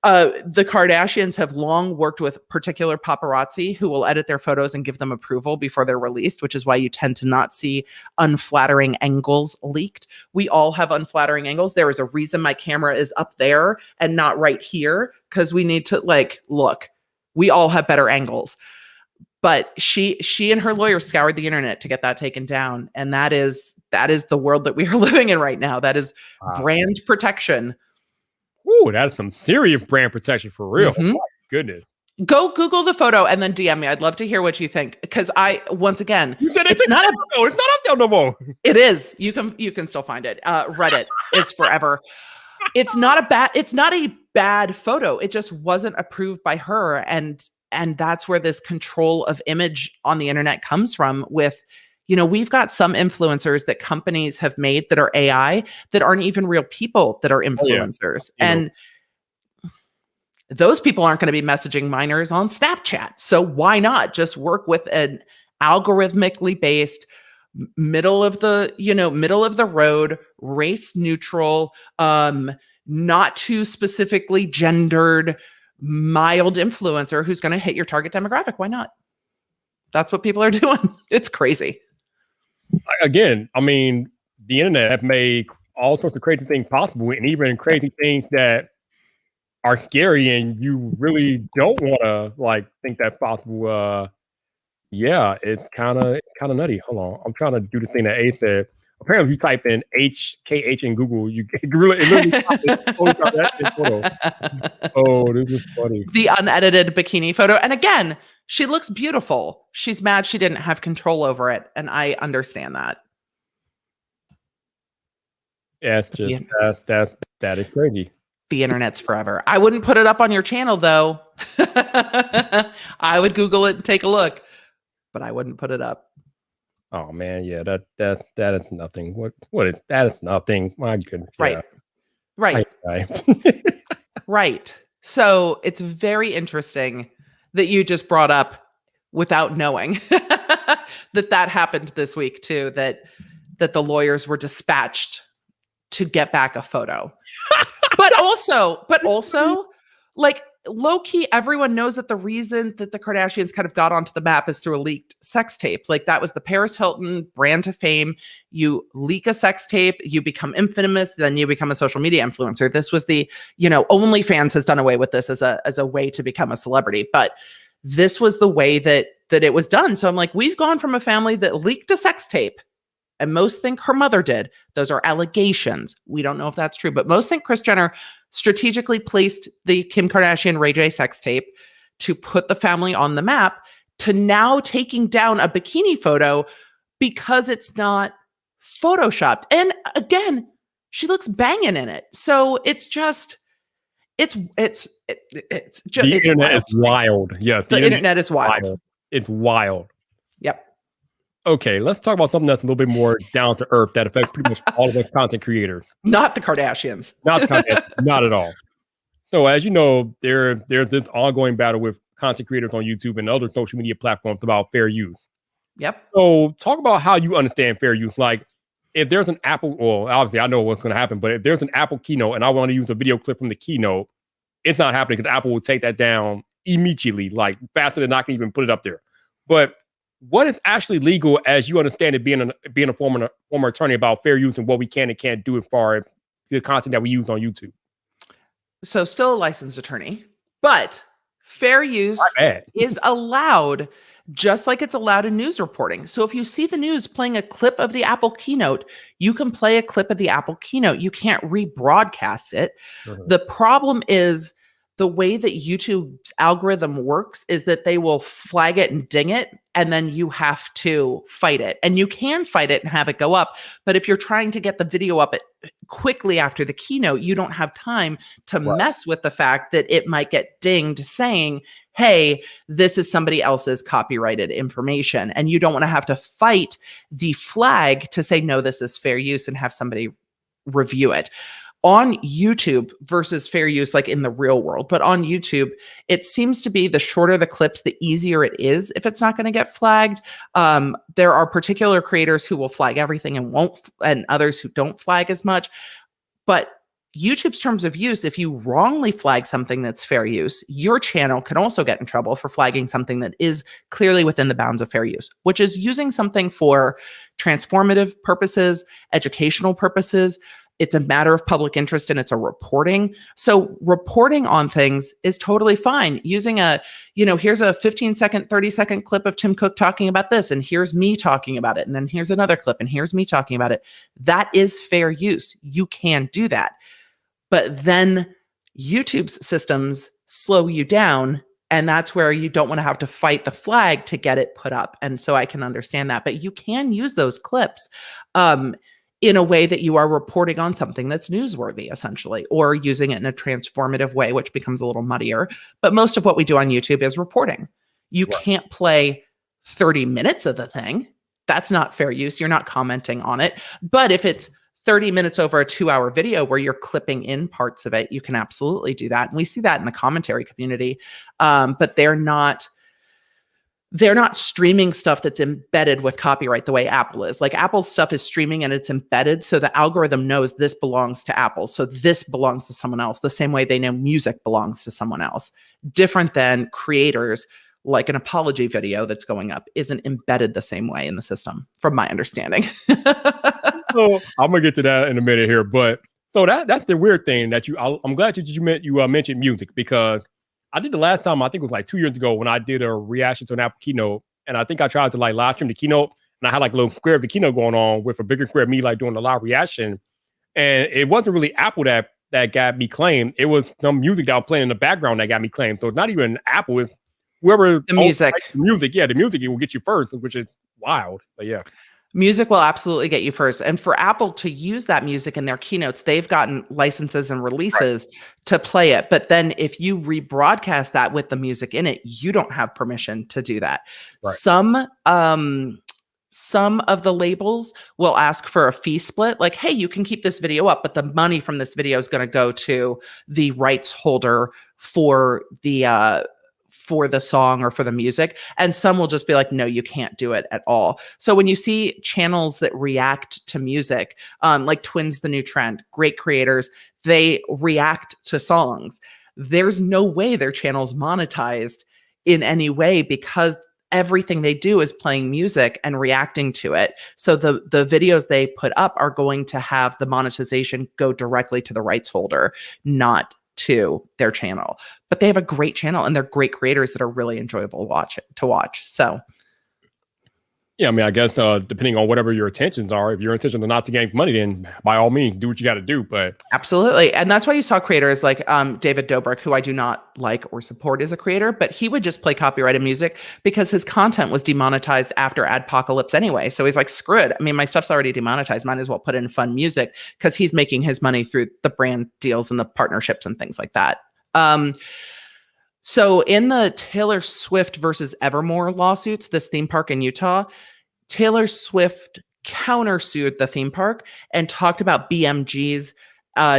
the Kardashians have long worked with particular paparazzi who will edit their photos and give them approval before they're released, which is why you tend to not see unflattering angles leaked. We all have unflattering angles. There is a reason my camera is up there and not right here, because we need to look, we all have better angles. But she and her lawyers scoured the internet to get that taken down. And that is the world that we are living in right now. That is brand protection. Ooh, that's some serious brand protection for real. Mm-hmm. Oh, my goodness. Go Google the photo and then DM me. I'd love to hear what you think. Because You said it's not up there no more. It is. You can still find it. Reddit is forever. It's not a bad photo. It just wasn't approved by her. And that's where this control of image on the internet comes from with, we've got some influencers that companies have made that are AI that aren't even real people that are influencers. Oh, yeah. And those people aren't going to be messaging minors on Snapchat. So why not just work with an algorithmically based middle of the road, race neutral, not too specifically gendered, mild influencer who's going to hit your target demographic? Why not? That's what people are doing. It's crazy. Again, I mean, the internet have made all sorts of crazy things possible, and even crazy things that are scary, and you really don't want to think that's possible. Yeah, it's kind of nutty. Hold on, I'm trying to do the thing that A said. Apparently, if you type in HKH in Google, you get literally that photo. Oh, this is funny. The unedited bikini photo, and again, she looks beautiful. She's mad she didn't have control over it, and I understand that. Yeah, it's just that is crazy. The internet's forever. I wouldn't put it up on your channel though. I would Google it and take a look, but I wouldn't put it up. Oh man, yeah, that is nothing. What is that? Is nothing. My goodness. Right. Yeah. Right. Right. So it's very interesting that you just brought up without knowing that happened this week too, that the lawyers were dispatched to get back a photo. but also low key, everyone knows that the reason that the Kardashians kind of got onto the map is through a leaked sex tape. That was the Paris Hilton brand to fame. You leak a sex tape, you become infamous, then you become a social media influencer. This was the, OnlyFans has done away with this as a way to become a celebrity, but this was the way that it was done. So I'm like, we've gone from a family that leaked a sex tape, and most think her mother did. Those are allegations. We don't know if that's true, but most think Kris Jenner strategically placed the Kim Kardashian Ray J sex tape to put the family on the map, to now taking down a bikini photo because it's not photoshopped. And again, she looks banging in it. So it's just, it's just, the internet is wild. Yeah. The internet is wild. It's wild. Yep. Okay, let's talk about something that's a little bit more down to earth that affects pretty much all of us content creators. Not the Kardashians. Not the Kardashians. Not at all. So as you know, there's this ongoing battle with content creators on YouTube and other social media platforms about fair use. Yep. So talk about how you understand fair use. Like if there's an Apple, well, obviously I know what's going to happen, but if there's an Apple keynote and I want to use a video clip from the keynote, it's not happening because Apple will take that down immediately, faster than I can even put it up there. But what is actually legal, as you understand it, being a former attorney, about fair use and what we can and can't do as far as the content that we use on YouTube? So still a licensed attorney, but fair use is allowed, just like it's allowed in news reporting. So if you see the news playing a clip of the Apple keynote, you can play a clip of the Apple keynote. You can't rebroadcast it. Mm-hmm. The problem is the way that YouTube's algorithm works is that they will flag it and ding it, and then you have to fight it. And you can fight it and have it go up. But if you're trying to get the video up quickly after the keynote, you don't have time to mess with the fact that it might get dinged saying, hey, this is somebody else's copyrighted information. And you don't want to have to fight the flag to say, no, this is fair use, and have somebody review it. On YouTube versus fair use, like in the real world, but on YouTube, it seems to be the shorter the clips, the easier it is if it's not going to get flagged. There are particular creators who will flag everything and won't, and others who don't flag as much. But YouTube's terms of use, if you wrongly flag something that's fair use, your channel can also get in trouble for flagging something that is clearly within the bounds of fair use, which is using something for transformative purposes, educational purposes. It's a matter of public interest and it's a reporting. So reporting on things is totally fine. Using here's a 15-second, 30-second clip of Tim Cook talking about this, and here's me talking about it. And then here's another clip, and here's me talking about it. That is fair use. You can do that. But then YouTube's systems slow you down, and that's where you don't want to have to fight the flag to get it put up. And so I can understand that. But you can use those clips in a way that you are reporting on something that's newsworthy, essentially, or using it in a transformative way, which becomes a little muddier. But most of what we do on YouTube is reporting. You can't play 30 minutes of the thing. That's not fair use. You're not commenting on it. But if it's 30 minutes over a 2-hour video where you're clipping in parts of it, you can absolutely do that. And we see that in the commentary community. But they're not streaming stuff that's embedded with copyright the way Apple is. Like Apple's stuff is streaming and it's embedded. So the algorithm knows this belongs to Apple. So this belongs to someone else, the same way they know music belongs to someone else. Different than creators, like an apology video that's going up isn't embedded the same way in the system, from my understanding. So I'm gonna get to that in a minute here, but so that's the weird thing that I'm glad you mentioned music, because I did the last time, I think it was like 2 years ago, when I did a reaction to an Apple keynote, and I think I tried to like live stream the keynote, and I had like a little square of the keynote going on with a bigger square of me like doing the live reaction, and it wasn't really Apple that got me claimed. It was some music that I was playing in the background that got me claimed. So it's not even Apple, it's whoever the music. The music, the music, it will get you first, which is wild. But yeah. Music will absolutely get you first. And for Apple to use that music in their keynotes, they've gotten licenses and releases to play it. But then if you rebroadcast that with the music in it, you don't have permission to do that. Right. Some of the labels will ask for a fee split, like, hey, you can keep this video up, but the money from this video is going to go to the rights holder for the song or for the music. And some will just be like, no, you can't do it at all. So when you see channels that react to music, like Twins, The New Trend, great creators, they react to songs. There's no way their channel's monetized in any way, because everything they do is playing music and reacting to it. So the videos they put up are going to have the monetization go directly to the rights holder, not to their channel. But they have a great channel and they're great creators that are really enjoyable to watch. So yeah, I mean, I guess depending on whatever your intentions are, if your intentions are not to gain money, then by all means, do what you got to do. But absolutely. And that's why you saw creators like David Dobrik, who I do not like or support as a creator, but he would just play copyrighted music because his content was demonetized after Adpocalypse anyway. So he's like, screw it. I mean, my stuff's already demonetized. Might as well put in fun music, because he's making his money through the brand deals and the partnerships and things like that. So in the Taylor Swift versus Evermore lawsuits, this theme park in Utah, Taylor Swift countersued the theme park and talked about BMG's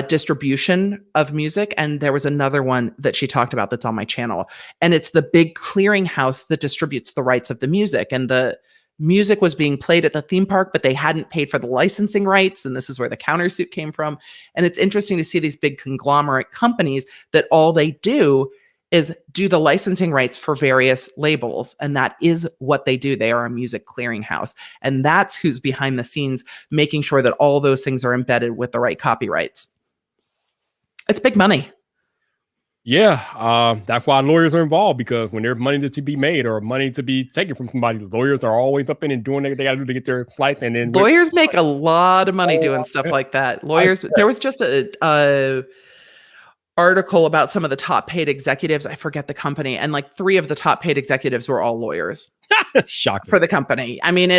distribution of music. And there was another one that she talked about that's on my channel. And it's the big clearinghouse that distributes the rights of the music. And the music was being played at the theme park, but they hadn't paid for the licensing rights. And this is where the countersuit came from. And it's interesting to see these big conglomerate companies that all they do is do the licensing rights for various labels. And that is what they do. They are a music clearinghouse. And that's who's behind the scenes, making sure that all those things are embedded with the right copyrights. It's big money. Yeah, that's why lawyers are involved, because when there's money to be made or money to be taken from somebody, lawyers are always up in and doing what they got to do to get their flights. And then lawyers make a lot of money doing stuff like that. Lawyers, there was just a article about some of the top paid executives. I forget the company. And like 3 of the top paid executives were all lawyers. Shocking. For the company. I mean,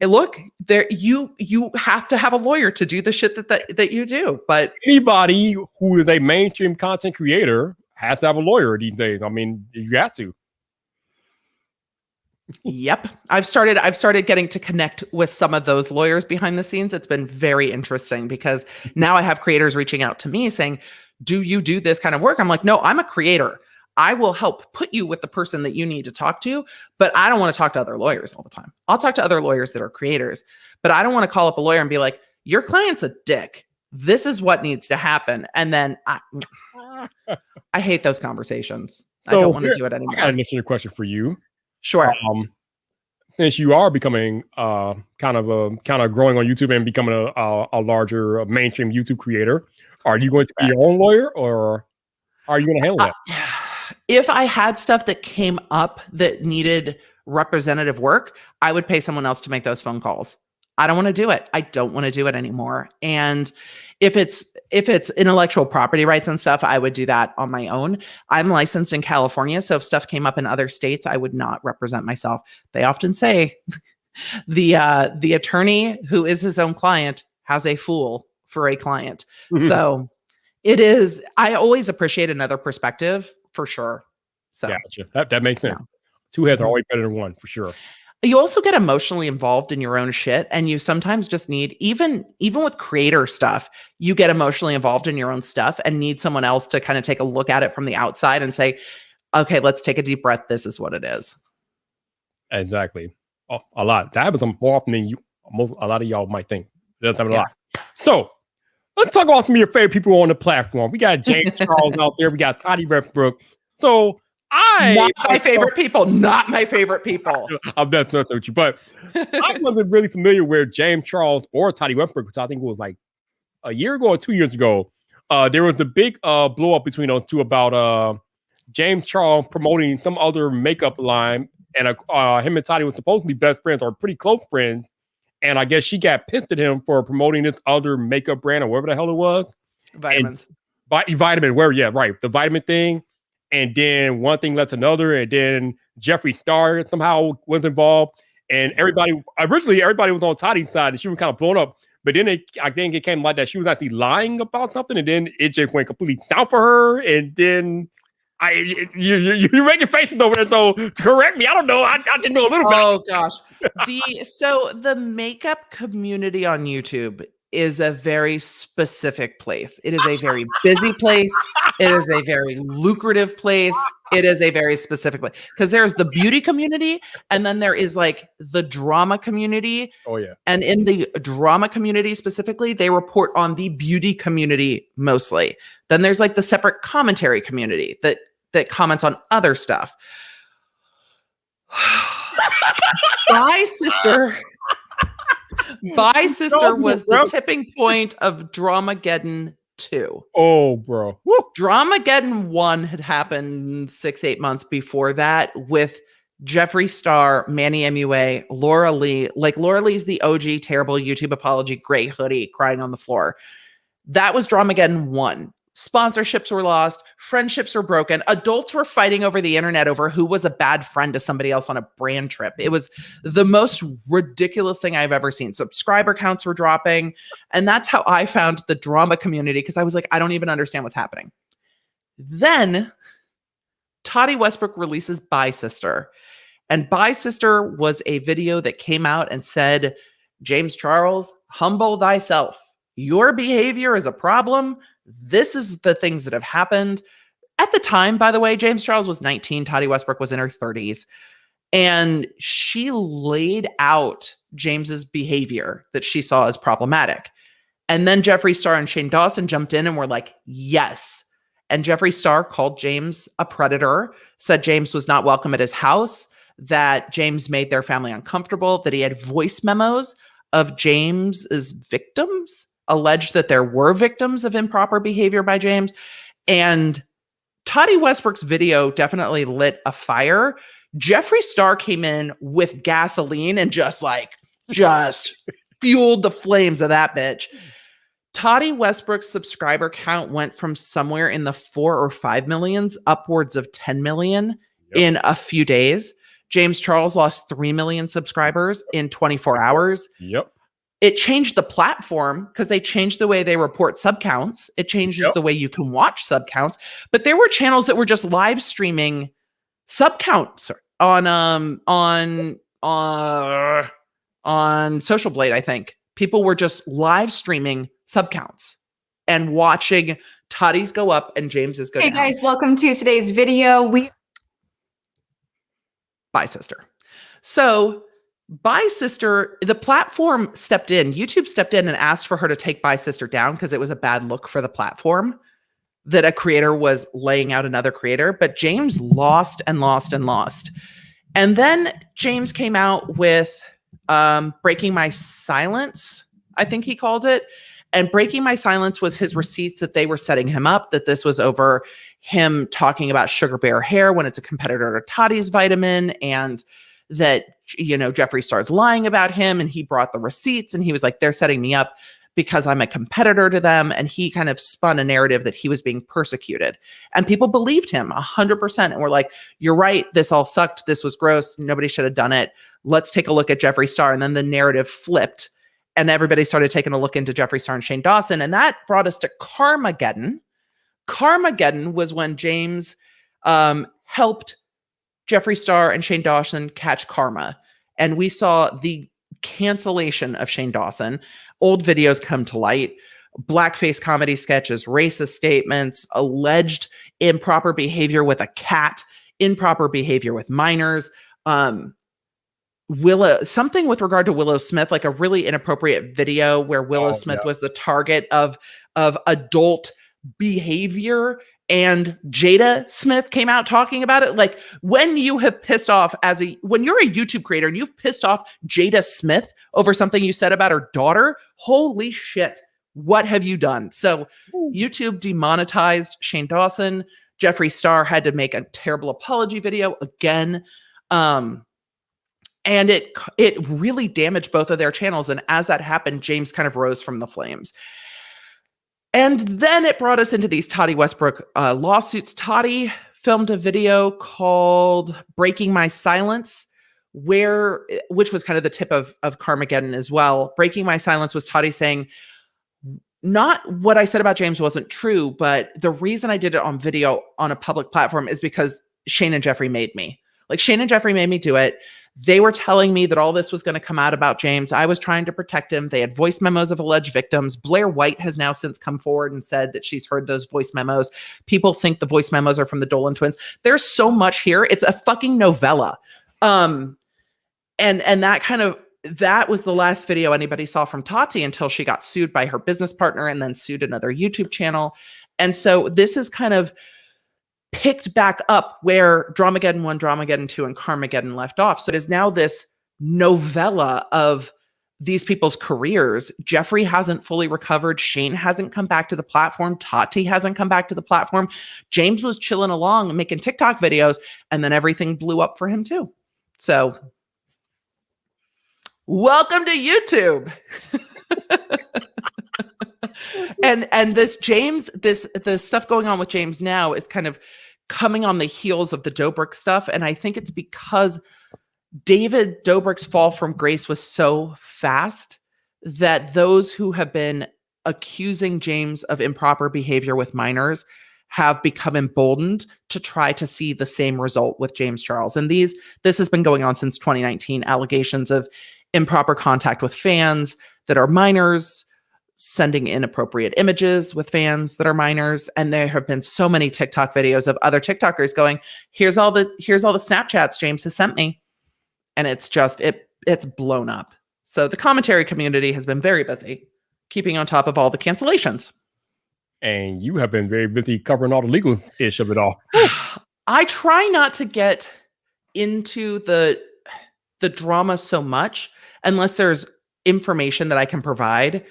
look, there you have to have a lawyer to do the shit that you do. But anybody who is a mainstream content creator has to have a lawyer these days. I mean, you have to. Yep. I've started getting to connect with some of those lawyers behind the scenes. It's been very interesting because now I have creators reaching out to me saying, "Do you do this kind of work?" I'm like, "No, I'm a creator. I will help put you with the person that you need to talk to, but I don't want to talk to other lawyers all the time. I'll talk to other lawyers that are creators, but I don't want to call up a lawyer and be like, "Your client's a dick. This is what needs to happen." And then I hate those conversations. I don't want to do it I got anymore. an interesting question for you. Sure. Since you are becoming kind of growing on YouTube and becoming a larger mainstream YouTube creator, are you going to be your own lawyer, or are you going to handle that? If I had stuff that came up that needed representative work, I would pay someone else to make those phone calls. I don't want to do it. I don't want to do it anymore. And if it's intellectual property rights and stuff, I would do that on my own. I'm licensed in California, so if stuff came up in other states, I would not represent myself. They often say the attorney who is his own client has a fool for a client. So it is. I always appreciate another perspective for sure. So gotcha. That makes sense. Two heads are always better than one, for sure. You also get emotionally involved in your own shit, and you sometimes just need, even with creator stuff, you get emotionally involved in your own stuff and need someone else to kind of take a look at it from the outside and say, okay, let's take a deep breath. This is what it is. Exactly. A lot. That happens more often than a lot of y'all might think. It doesn't happen a lot. So let's talk about some of your favorite people on the platform. We got James Charles out there. We got Toddy Westbrook. So not my favorite people. I'm not with you, but I wasn't really familiar with James Charles or Toddy Westbrook, because I think it was like a year ago or 2 years ago. There was the big blow up between those two about James Charles promoting some other makeup line, and him and Toddy were supposed to be best friends or pretty close friends. And I guess she got pissed at him for promoting this other makeup brand or whatever the hell it was. Vitamins. Vitamin, the vitamin thing. And then one thing led to another, and then Jeffree Star somehow was involved. And originally everybody was on Toddy's side, and she was kind of blown up. But then I think it came like that she was actually lying about something, and then it just went completely down for her. And then you're making faces over there, so correct me. I don't know. I just know a little bit. Oh gosh. The makeup community on YouTube is a very specific place. It is a very busy place. It is a very lucrative place. It is a very specific place, because there's the beauty community, and then there is like the drama community. Oh yeah. And in the drama community specifically, they report on the beauty community mostly. Then there's like the separate commentary community that comments on other stuff. Bye, sister. Bye, sister was the tipping point of Dramageddon 2. Oh, bro. Woo. Dramageddon 1 had happened 6-8 months before that with Jeffree Star, Manny MUA, Laura Lee. Like, Laura Lee's the OG terrible YouTube apology, gray hoodie, crying on the floor. That was Dramageddon 1. Sponsorships were lost. Friendships were broken. Adults were fighting over the internet over who was a bad friend to somebody else on a brand trip. It was the most ridiculous thing I've ever seen. Subscriber counts were dropping. And that's how I found the drama community, because I was like, I don't even understand what's happening. Then Toddy Westbrook releases Bye Sister. And Bye Sister was a video that came out and said, James Charles, humble thyself. Your behavior is a problem. This is the things that have happened. At the time, by the way, James Charles was 19. Toddy Westbrook was in her 30s. And she laid out James's behavior that she saw as problematic. And then Jeffree Star and Shane Dawson jumped in and were like, yes. And Jeffree Star called James a predator, said James was not welcome at his house, that James made their family uncomfortable, that he had voice memos of James's victims, alleged that there were victims of improper behavior by James. And Toddy Westbrook's video definitely lit a fire. Jeffree Star came in with gasoline and just fueled the flames of that bitch. Toddy Westbrook's subscriber count went from somewhere in the 4 or 5 millions upwards of 10 million in a few days. James Charles lost 3 million subscribers in 24 hours. Yep. It changed the platform because they changed the way they report sub counts. It changes the way you can watch sub counts. But there were channels that were just live streaming sub counts on Social Blade, I think. People were just live streaming sub counts and watching Toddy's go up and James's go down. Hey guys, welcome to today's video. Bye, sister. So, Bye Sister, the platform stepped in. YouTube stepped in and asked for her to take Bye Sister down because it was a bad look for the platform that a creator was laying out another creator. But James lost and lost and lost. And then James came out with Breaking My Silence, I think he called it. And Breaking My Silence was his receipts that they were setting him up, that this was over him talking about Sugar Bear hair when it's a competitor to Toddy's Vitamin, and that, Jeffree Star's lying about him, and he brought the receipts, and he was like, they're setting me up because I'm a competitor to them. And he kind of spun a narrative that he was being persecuted. And people believed him 100% and were like, you're right, this all sucked. This was gross. Nobody should have done it. Let's take a look at Jeffree Star. And then the narrative flipped and everybody started taking a look into Jeffree Star and Shane Dawson. And that brought us to Karmageddon. Karmageddon was when James helped Jeffree Star and Shane Dawson catch karma. And we saw the cancellation of Shane Dawson. Old videos come to light, blackface comedy sketches, racist statements, alleged improper behavior with a cat, improper behavior with minors, something with regard to Willow Smith, like a really inappropriate video where Willow Smith was the target of adult behavior. And Jada Smith came out talking about it. Like, when you have pissed off when you're a YouTube creator and you've pissed off Jada Smith over something you said about her daughter, holy shit, what have you done? So YouTube demonetized Shane Dawson. Jeffree Star had to make a terrible apology video again. And it really damaged both of their channels. And as that happened, James kind of rose from the flames. And then it brought us into these Toddy Westbrook lawsuits. Toddy filmed a video called Breaking My Silence, which was kind of the tip of Karmageddon as well. Breaking My Silence was Toddy saying, not what I said about James wasn't true, but the reason I did it on video on a public platform is because Shane and Jeffree made me. Like, Shane and Jeffree made me do it. They were telling me that all this was going to come out about James. I was trying to protect him. They had voice memos of alleged victims. Blair White has now since come forward and said that she's heard those voice memos. People think the voice memos are from the Dolan twins. There's so much here. It's a fucking novella. And that was the last video anybody saw from Tati until she got sued by her business partner and then sued another YouTube channel. And so this is kind of picked back up where Dramageddon 1, Dramageddon 2, and Karmageddon left off. So it is now this novella of these people's careers. Jeffree hasn't fully recovered. Shane hasn't come back to the platform. Tati hasn't come back to the platform. James was chilling along and making TikTok videos, and then everything blew up for him too. So welcome to YouTube. And this James, the stuff going on with James now is kind of coming on the heels of the Dobrik stuff. And I think it's because David Dobrik's fall from grace was so fast that those who have been accusing James of improper behavior with minors have become emboldened to try to see the same result with James Charles. And this has been going on since 2019, allegations of improper contact with fans that are minors, sending inappropriate images with fans that are minors. And there have been so many TikTok videos of other TikTokers going, here's all the Snapchats James has sent me. And it's just, it's blown up. So the commentary community has been very busy keeping on top of all the cancellations. And you have been very busy covering all the legal ish of it all. I try not to get into the drama so much unless there's information that I can provide.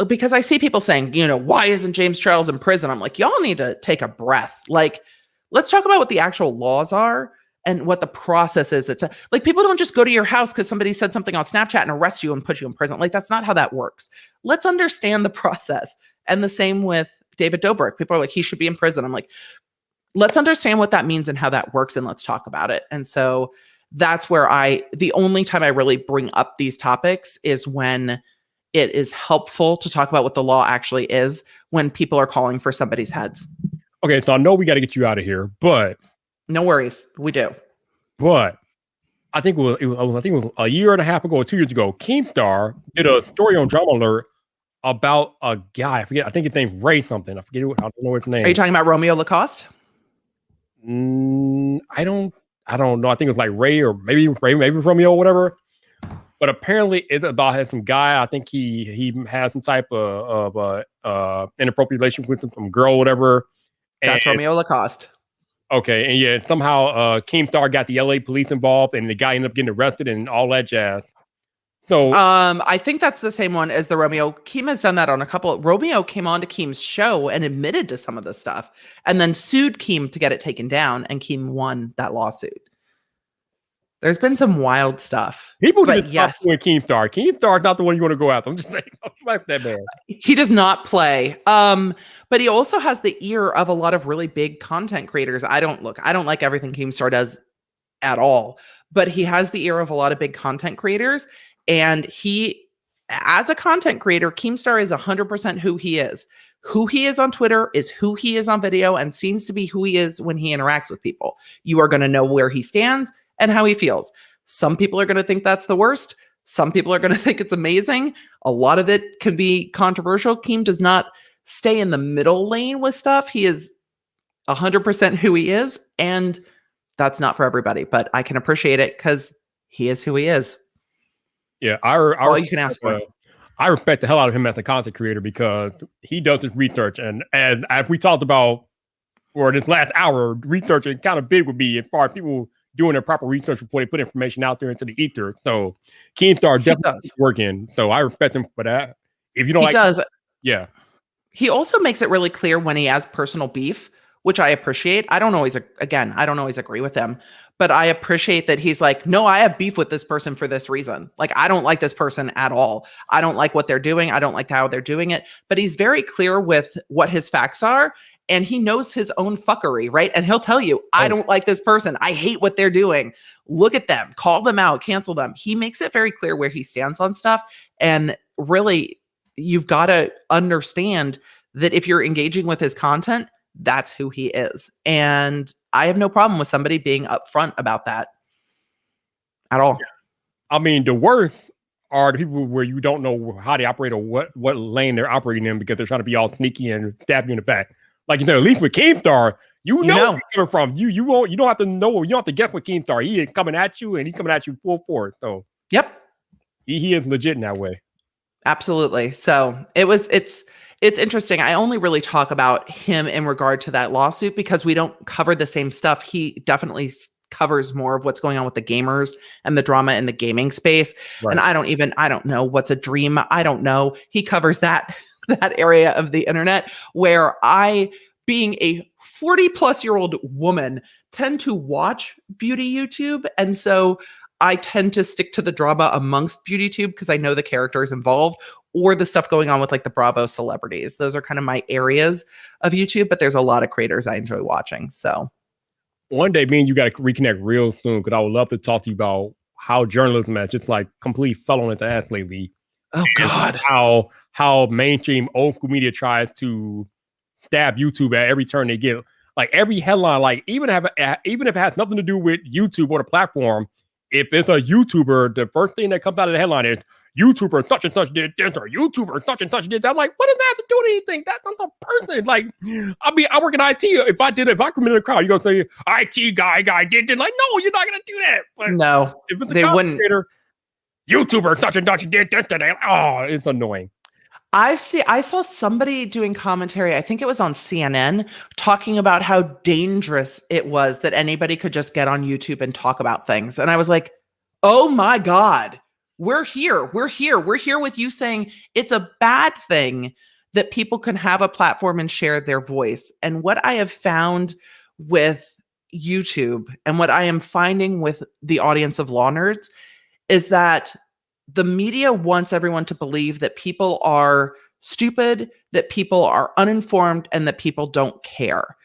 Because I see people saying, why isn't James Charles in prison? I'm like, y'all need to take a breath. Like, let's talk about what the actual laws are and what the process is. That's like, people don't just go to your house because somebody said something on Snapchat and arrest you and put you in prison. Like, that's not how that works. Let's understand the process. And the same with David Dobrik. People are like, he should be in prison. I'm like, let's understand what that means and how that works, and let's talk about it. And so that's where the only time I really bring up these topics is when it is helpful to talk about what the law actually is when people are calling for somebody's heads. Okay, so I know we got to get you out of here, but... No worries. We do. But I think I think it was a year and a half ago or 2 years ago, Keemstar did a story on Drama Alert about a guy. I forget. I think his name's Ray something. I forget. I don't know his name. Are you talking about Romeo Lacoste? I don't know. I think it was like Ray or maybe Romeo or whatever. But apparently, it's about some guy. I think he has some type of inappropriate relationship with some girl, or whatever. That's And, Romeo Lacoste. okay, and yeah, somehow Keemstar got the LA police involved, and the guy ended up getting arrested and all that jazz. So I think that's the same one as the Romeo. Keem has done that on a couple. Romeo came on to Keem's show and admitted to some of the stuff, and then sued Keem to get it taken down, and Keem won that lawsuit. There's been some wild stuff. people but can just yes, stop doing Keemstar. Keemstar is not the one you want to go after. I'm just saying, like that man. he does not play. But he also has the ear of a lot of really big content creators. I don't like everything Keemstar does at all, but he has the ear of a lot of big content creators. And he, as a content creator, Keemstar is 100% who he is. Who he is on Twitter is who he is on video and seems to be who he is when he interacts with people. You are going to know where he stands and how he feels. Some people are going to think that's the worst. Some people are going to think it's amazing. A lot of it can be controversial. Keem does not stay in the middle lane with stuff. He is 100% who he is. And that's not for everybody, but I can appreciate it because he is who he is. Yeah, all you can ask for. I respect the hell out of him as a content creator because he does his research, and as we talked about for this last hour, research and kind of big would be as far as people doing their proper research before they put information out there into the ether. So Keemstar definitely working. So I respect him for that. If you don't, yeah. He also makes it really clear when he has personal beef, which I appreciate. I don't always agree with him, but I appreciate that he's like, no, I have beef with this person for this reason. Like, I don't like this person at all. I don't like what they're doing. I don't like how they're doing it, but he's very clear with what his facts are. And he knows his own fuckery, right? And he'll tell you, I don't like this person. I hate what they're doing. Look at them, call them out, cancel them. He makes it very clear where he stands on stuff. And really, you've got to understand that if you're engaging with his content, that's who he is. And I have no problem with somebody being upfront about that at all. I mean, the worst are the people where you don't know how they operate or what lane they're operating in because they're trying to be all sneaky and stab you in the back. Like, you know, at least with Keemstar, you know where he's coming from. You don't have to know, you don't have to guess with Keemstar. He is coming at you and he's coming at you full force. So yep. He is legit in that way. Absolutely. So it's interesting. I only really talk about him in regard to that lawsuit because we don't cover the same stuff. He definitely covers more of what's going on with the gamers and the drama in the gaming space. Right. And I don't know what's a dream. I don't know. He covers that area of the internet where I, being a 40-plus-year-old woman, tend to watch beauty YouTube. And so I tend to stick to the drama amongst beauty tube because I know the characters involved or the stuff going on with like the Bravo celebrities. Those are kind of my areas of YouTube, but there's a lot of creators I enjoy watching. So one day, me and you got to reconnect real soon because I would love to talk to you about how journalism has just like completely fell on its ass lately. Oh God! How mainstream old school media tries to stab YouTube at every turn they get. Like every headline, like even if it has nothing to do with YouTube or the platform, if it's a YouTuber, the first thing that comes out of the headline is YouTuber such and such did this or YouTuber such and such did that. I'm like, what does that have to do with anything? That's not a person. Like, I mean, I work in IT. If I committed a crime, you're gonna say IT guy did this. Like, no, you're not gonna do that. But no, if it's a they wouldn't. YouTuber such and such did this today. Oh, it's annoying. I saw somebody doing commentary, I think it was on CNN, talking about how dangerous it was that anybody could just get on YouTube and talk about things. And I was like, oh my God, we're here with you saying it's a bad thing that people can have a platform and share their voice. And what I have found with YouTube and what I am finding with the audience of law nerds is that the media wants everyone to believe that people are stupid, that people are uninformed, and that people don't care.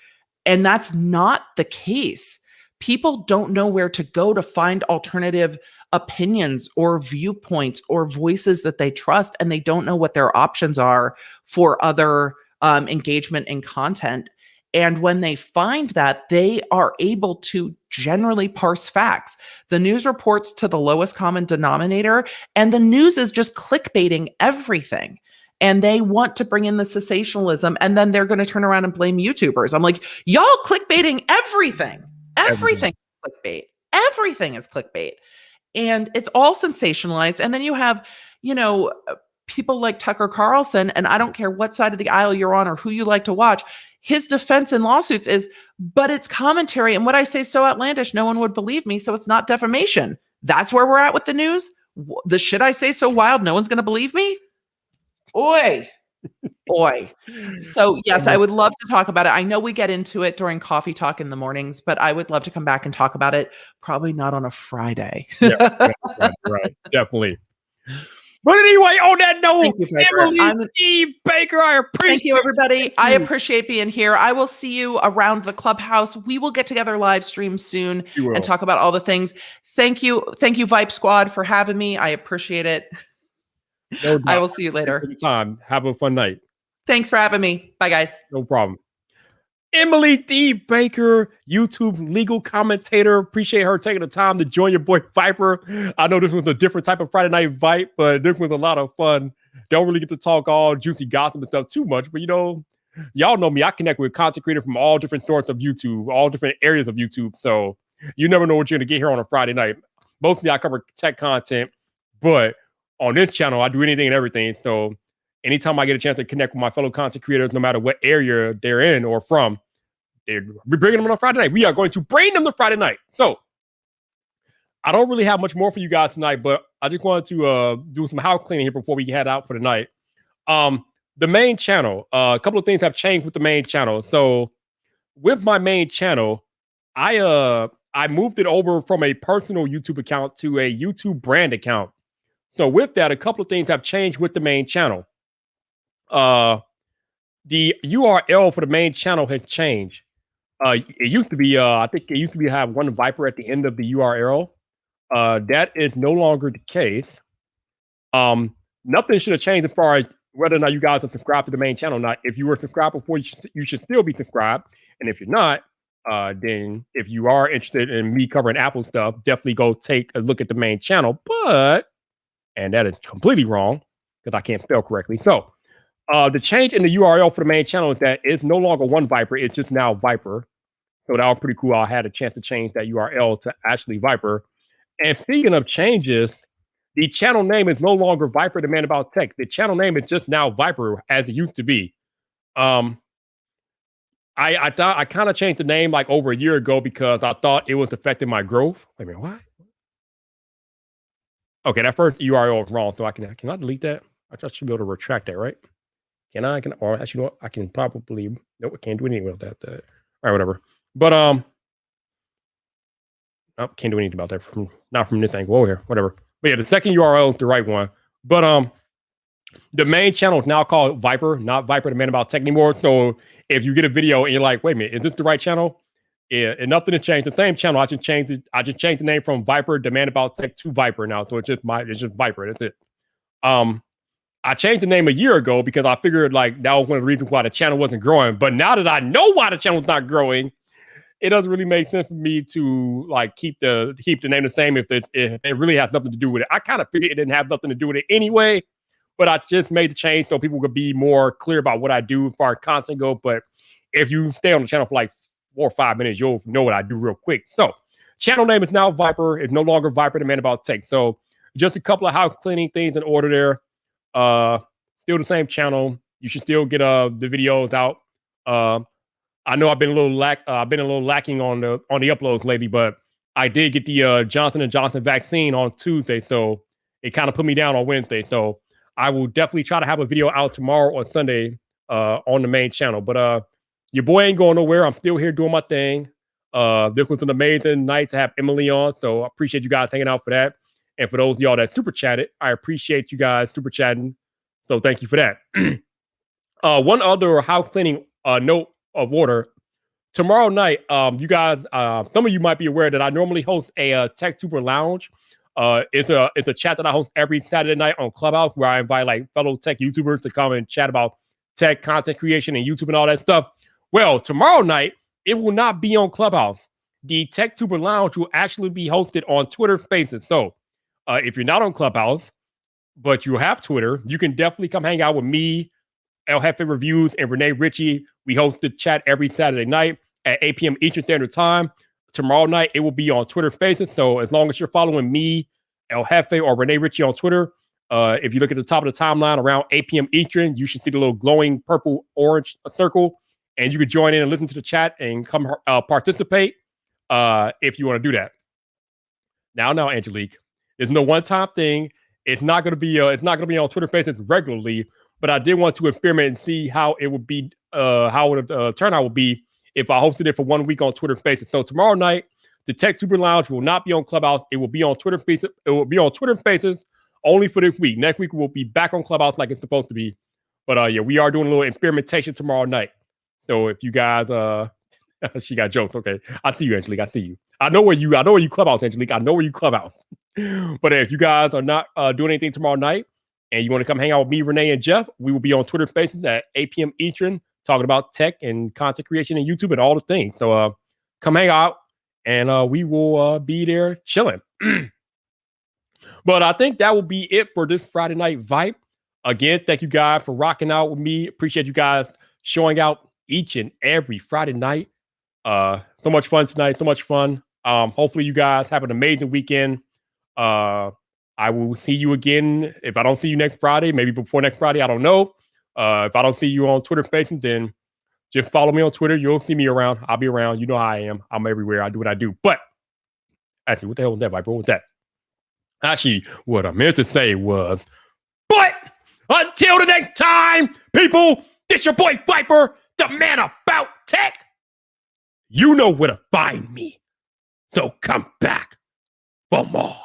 And that's not the case. People don't know where to go to find alternative opinions or viewpoints or voices that they trust, and they don't know what their options are for other engagement in content. And when they find that, they are able to generally parse facts. The news reports to the lowest common denominator, and the news is just clickbaiting everything. And they want to bring in the sensationalism, and then they're going to turn around and blame YouTubers. I'm like, y'all clickbaiting everything. Everything is clickbait. Everything is clickbait. And it's all sensationalized. And then you have, people like Tucker Carlson, and I don't care what side of the aisle you're on or who you like to watch, his defense in lawsuits is, but it's commentary. And what I say is so outlandish, no one would believe me. So it's not defamation. That's where we're at with the news. The shit I say so wild, no one's going to believe me. Oi. So yes, I would love to talk about it. I know we get into it during coffee talk in the mornings, but I would love to come back and talk about it. Probably not on a Friday. Right. Definitely. But anyway, on that note, Emily D. Baker, I appreciate Thank you, everybody. I appreciate being here. I will see you around the clubhouse. We will get together live stream soon and talk about all the things. Thank you. Thank you, Vibe Squad, for having me. I appreciate it. No doubt. I will see you later. Have a fun night. Thanks for having me. Bye, guys. No problem. Emily D. Baker, YouTube legal commentator. Appreciate her taking the time to join your boy Viper. I know this was a different type of Friday Night Vibe, but this was a lot of fun. Don't really get to talk all juicy gossip and stuff too much, but y'all know me. I connect with content creators from all different sorts of YouTube, all different areas of YouTube. So you never know what you're going to get here on a Friday night. Mostly I cover tech content, but on this channel, I do anything and everything. So anytime I get a chance to connect with my fellow content creators, no matter what area they're in or from, we're bringing them on Friday night. We are going to bring them to Friday night. So I don't really have much more for you guys tonight, but I just wanted to do some house cleaning here before we head out for the night. The main channel, a couple of things have changed with the main channel. So with my main channel, I moved it over from a personal YouTube account to a YouTube brand account. So with that, a couple of things have changed with the main channel. The URL for the main channel has changed. It used to be, I think it used to be have one Viper at the end of the URL. That is no longer the case. Nothing should have changed as far as whether or not you guys are subscribed to the main channel or not. If you were subscribed before, you should still be subscribed. And if you're not, then if you are interested in me covering Apple stuff, definitely go take a look at the main channel. And that is completely wrong because I can't spell correctly. So the change in the URL for the main channel is that it's no longer one Viper. It's just now Viper. So that was pretty cool. I had a chance to change that URL to actually Viper. And speaking of changes, the channel name is no longer Viper, the Man About Tech. The channel name is just now Viper, as it used to be. I thought I kind of changed the name like over a year ago because I thought it was affecting my growth. Wait a minute, what? Okay, that first URL is wrong, so I can I delete that? I just should be able to retract that, right? Or actually, you know what? I can probably, nope, I can't do anything about that. All right, whatever. But nope, can't do anything about that not from this angle over here, whatever. But yeah, the second URL is the right one. But the main channel is now called Viper, not Viper, the Man About Tech anymore. So if you get a video and you're like, wait a minute, is this the right channel? Yeah, and nothing has changed. The same channel, I just changed the name from Viper, the Man About Tech to Viper now. So it's just Viper. That's it. I changed the name a year ago because I figured like that was one of the reasons why the channel wasn't growing. But now that I know why the channel's not growing, it doesn't really make sense for me to like keep the name the same if it really has nothing to do with it. I kind of figured it didn't have nothing to do with it anyway, but I just made the change so people could be more clear about what I do as far as content go. But if you stay on the channel for like 4 or 5 minutes, you'll know what I do real quick. So channel name is now Viper. It's no longer Viper, the Man About Tech. So just a couple of house cleaning things in order there. Still the same channel. You should still get the videos out. I know I've been a little lacking on the uploads lately, but I did get the Johnson & Johnson vaccine on Tuesday, so it kind of put me down on Wednesday. So I will definitely try to have a video out tomorrow or Sunday on the main channel. But your boy ain't going nowhere. I'm still here doing my thing. This was an amazing night to have Emily on, so I appreciate you guys hanging out for that. And for those of y'all that super chatted, I appreciate you guys super chatting. So thank you for that. One other house cleaning note of order. Tomorrow night, you guys, some of you might be aware that I normally host a Tech Tuber Lounge. It's a chat that I host every Saturday night on Clubhouse where I invite like fellow tech YouTubers to come and chat about tech content creation and YouTube and all that stuff. Well, tomorrow night, it will not be on Clubhouse. The TechTuber Lounge will actually be hosted on Twitter Spaces. So if you're not on Clubhouse, but you have Twitter, you can definitely come hang out with me, El Jefe Reviews, and Renee Ritchie. We host the chat every Saturday night at 8 p.m. Eastern Standard Time. Tomorrow night, it will be on Twitter Spaces. So as long as you're following me, El Jefe, or Renee Ritchie on Twitter, if you look at the top of the timeline around 8 p.m. Eastern, you should see the little glowing purple-orange circle, and you can join in and listen to the chat and come participate if you want to do that. Now, Angelique, there's no one-time thing. It's not going to be on Twitter Spaces regularly, but I did want to experiment and see how it would be, how the turnout would be if I hosted it for 1 week on Twitter Spaces. So tomorrow night, the TechTuber Lounge will not be on Clubhouse. It will be on Twitter Spaces. It will be on Twitter Spaces only for this week. Next week, we'll be back on Clubhouse like it's supposed to be. But yeah, we are doing a little experimentation tomorrow night. So if you guys, she got jokes. Okay, I see you, Angelique. I see you. I know where you Clubhouse, Angelique. I know where you Clubhouse. But if you guys are not doing anything tomorrow night and you want to come hang out with me, Renee, and Jeff, we will be on Twitter Spaces at 8 p.m. Eastern talking about tech and content creation and YouTube and all the things. So come hang out and we will be there chilling. But I think that will be it for this Friday Night Vibe. Again, thank you guys for rocking out with me. Appreciate you guys showing out each and every Friday night. So much fun tonight. So much fun. Hopefully you guys have an amazing weekend. I will see you again. If I don't see you next Friday, maybe before next Friday, I don't know. If I don't see you on Twitter Spaces, then just follow me on Twitter. You'll see me around. I'll be around. You know how I am. I'm everywhere. I do what I do. But actually, what the hell was that, Viper? What was that? Actually, what I meant to say was, but until the next time, people, this your boy Viper, the man about tech. You know where to find me. So come back for more.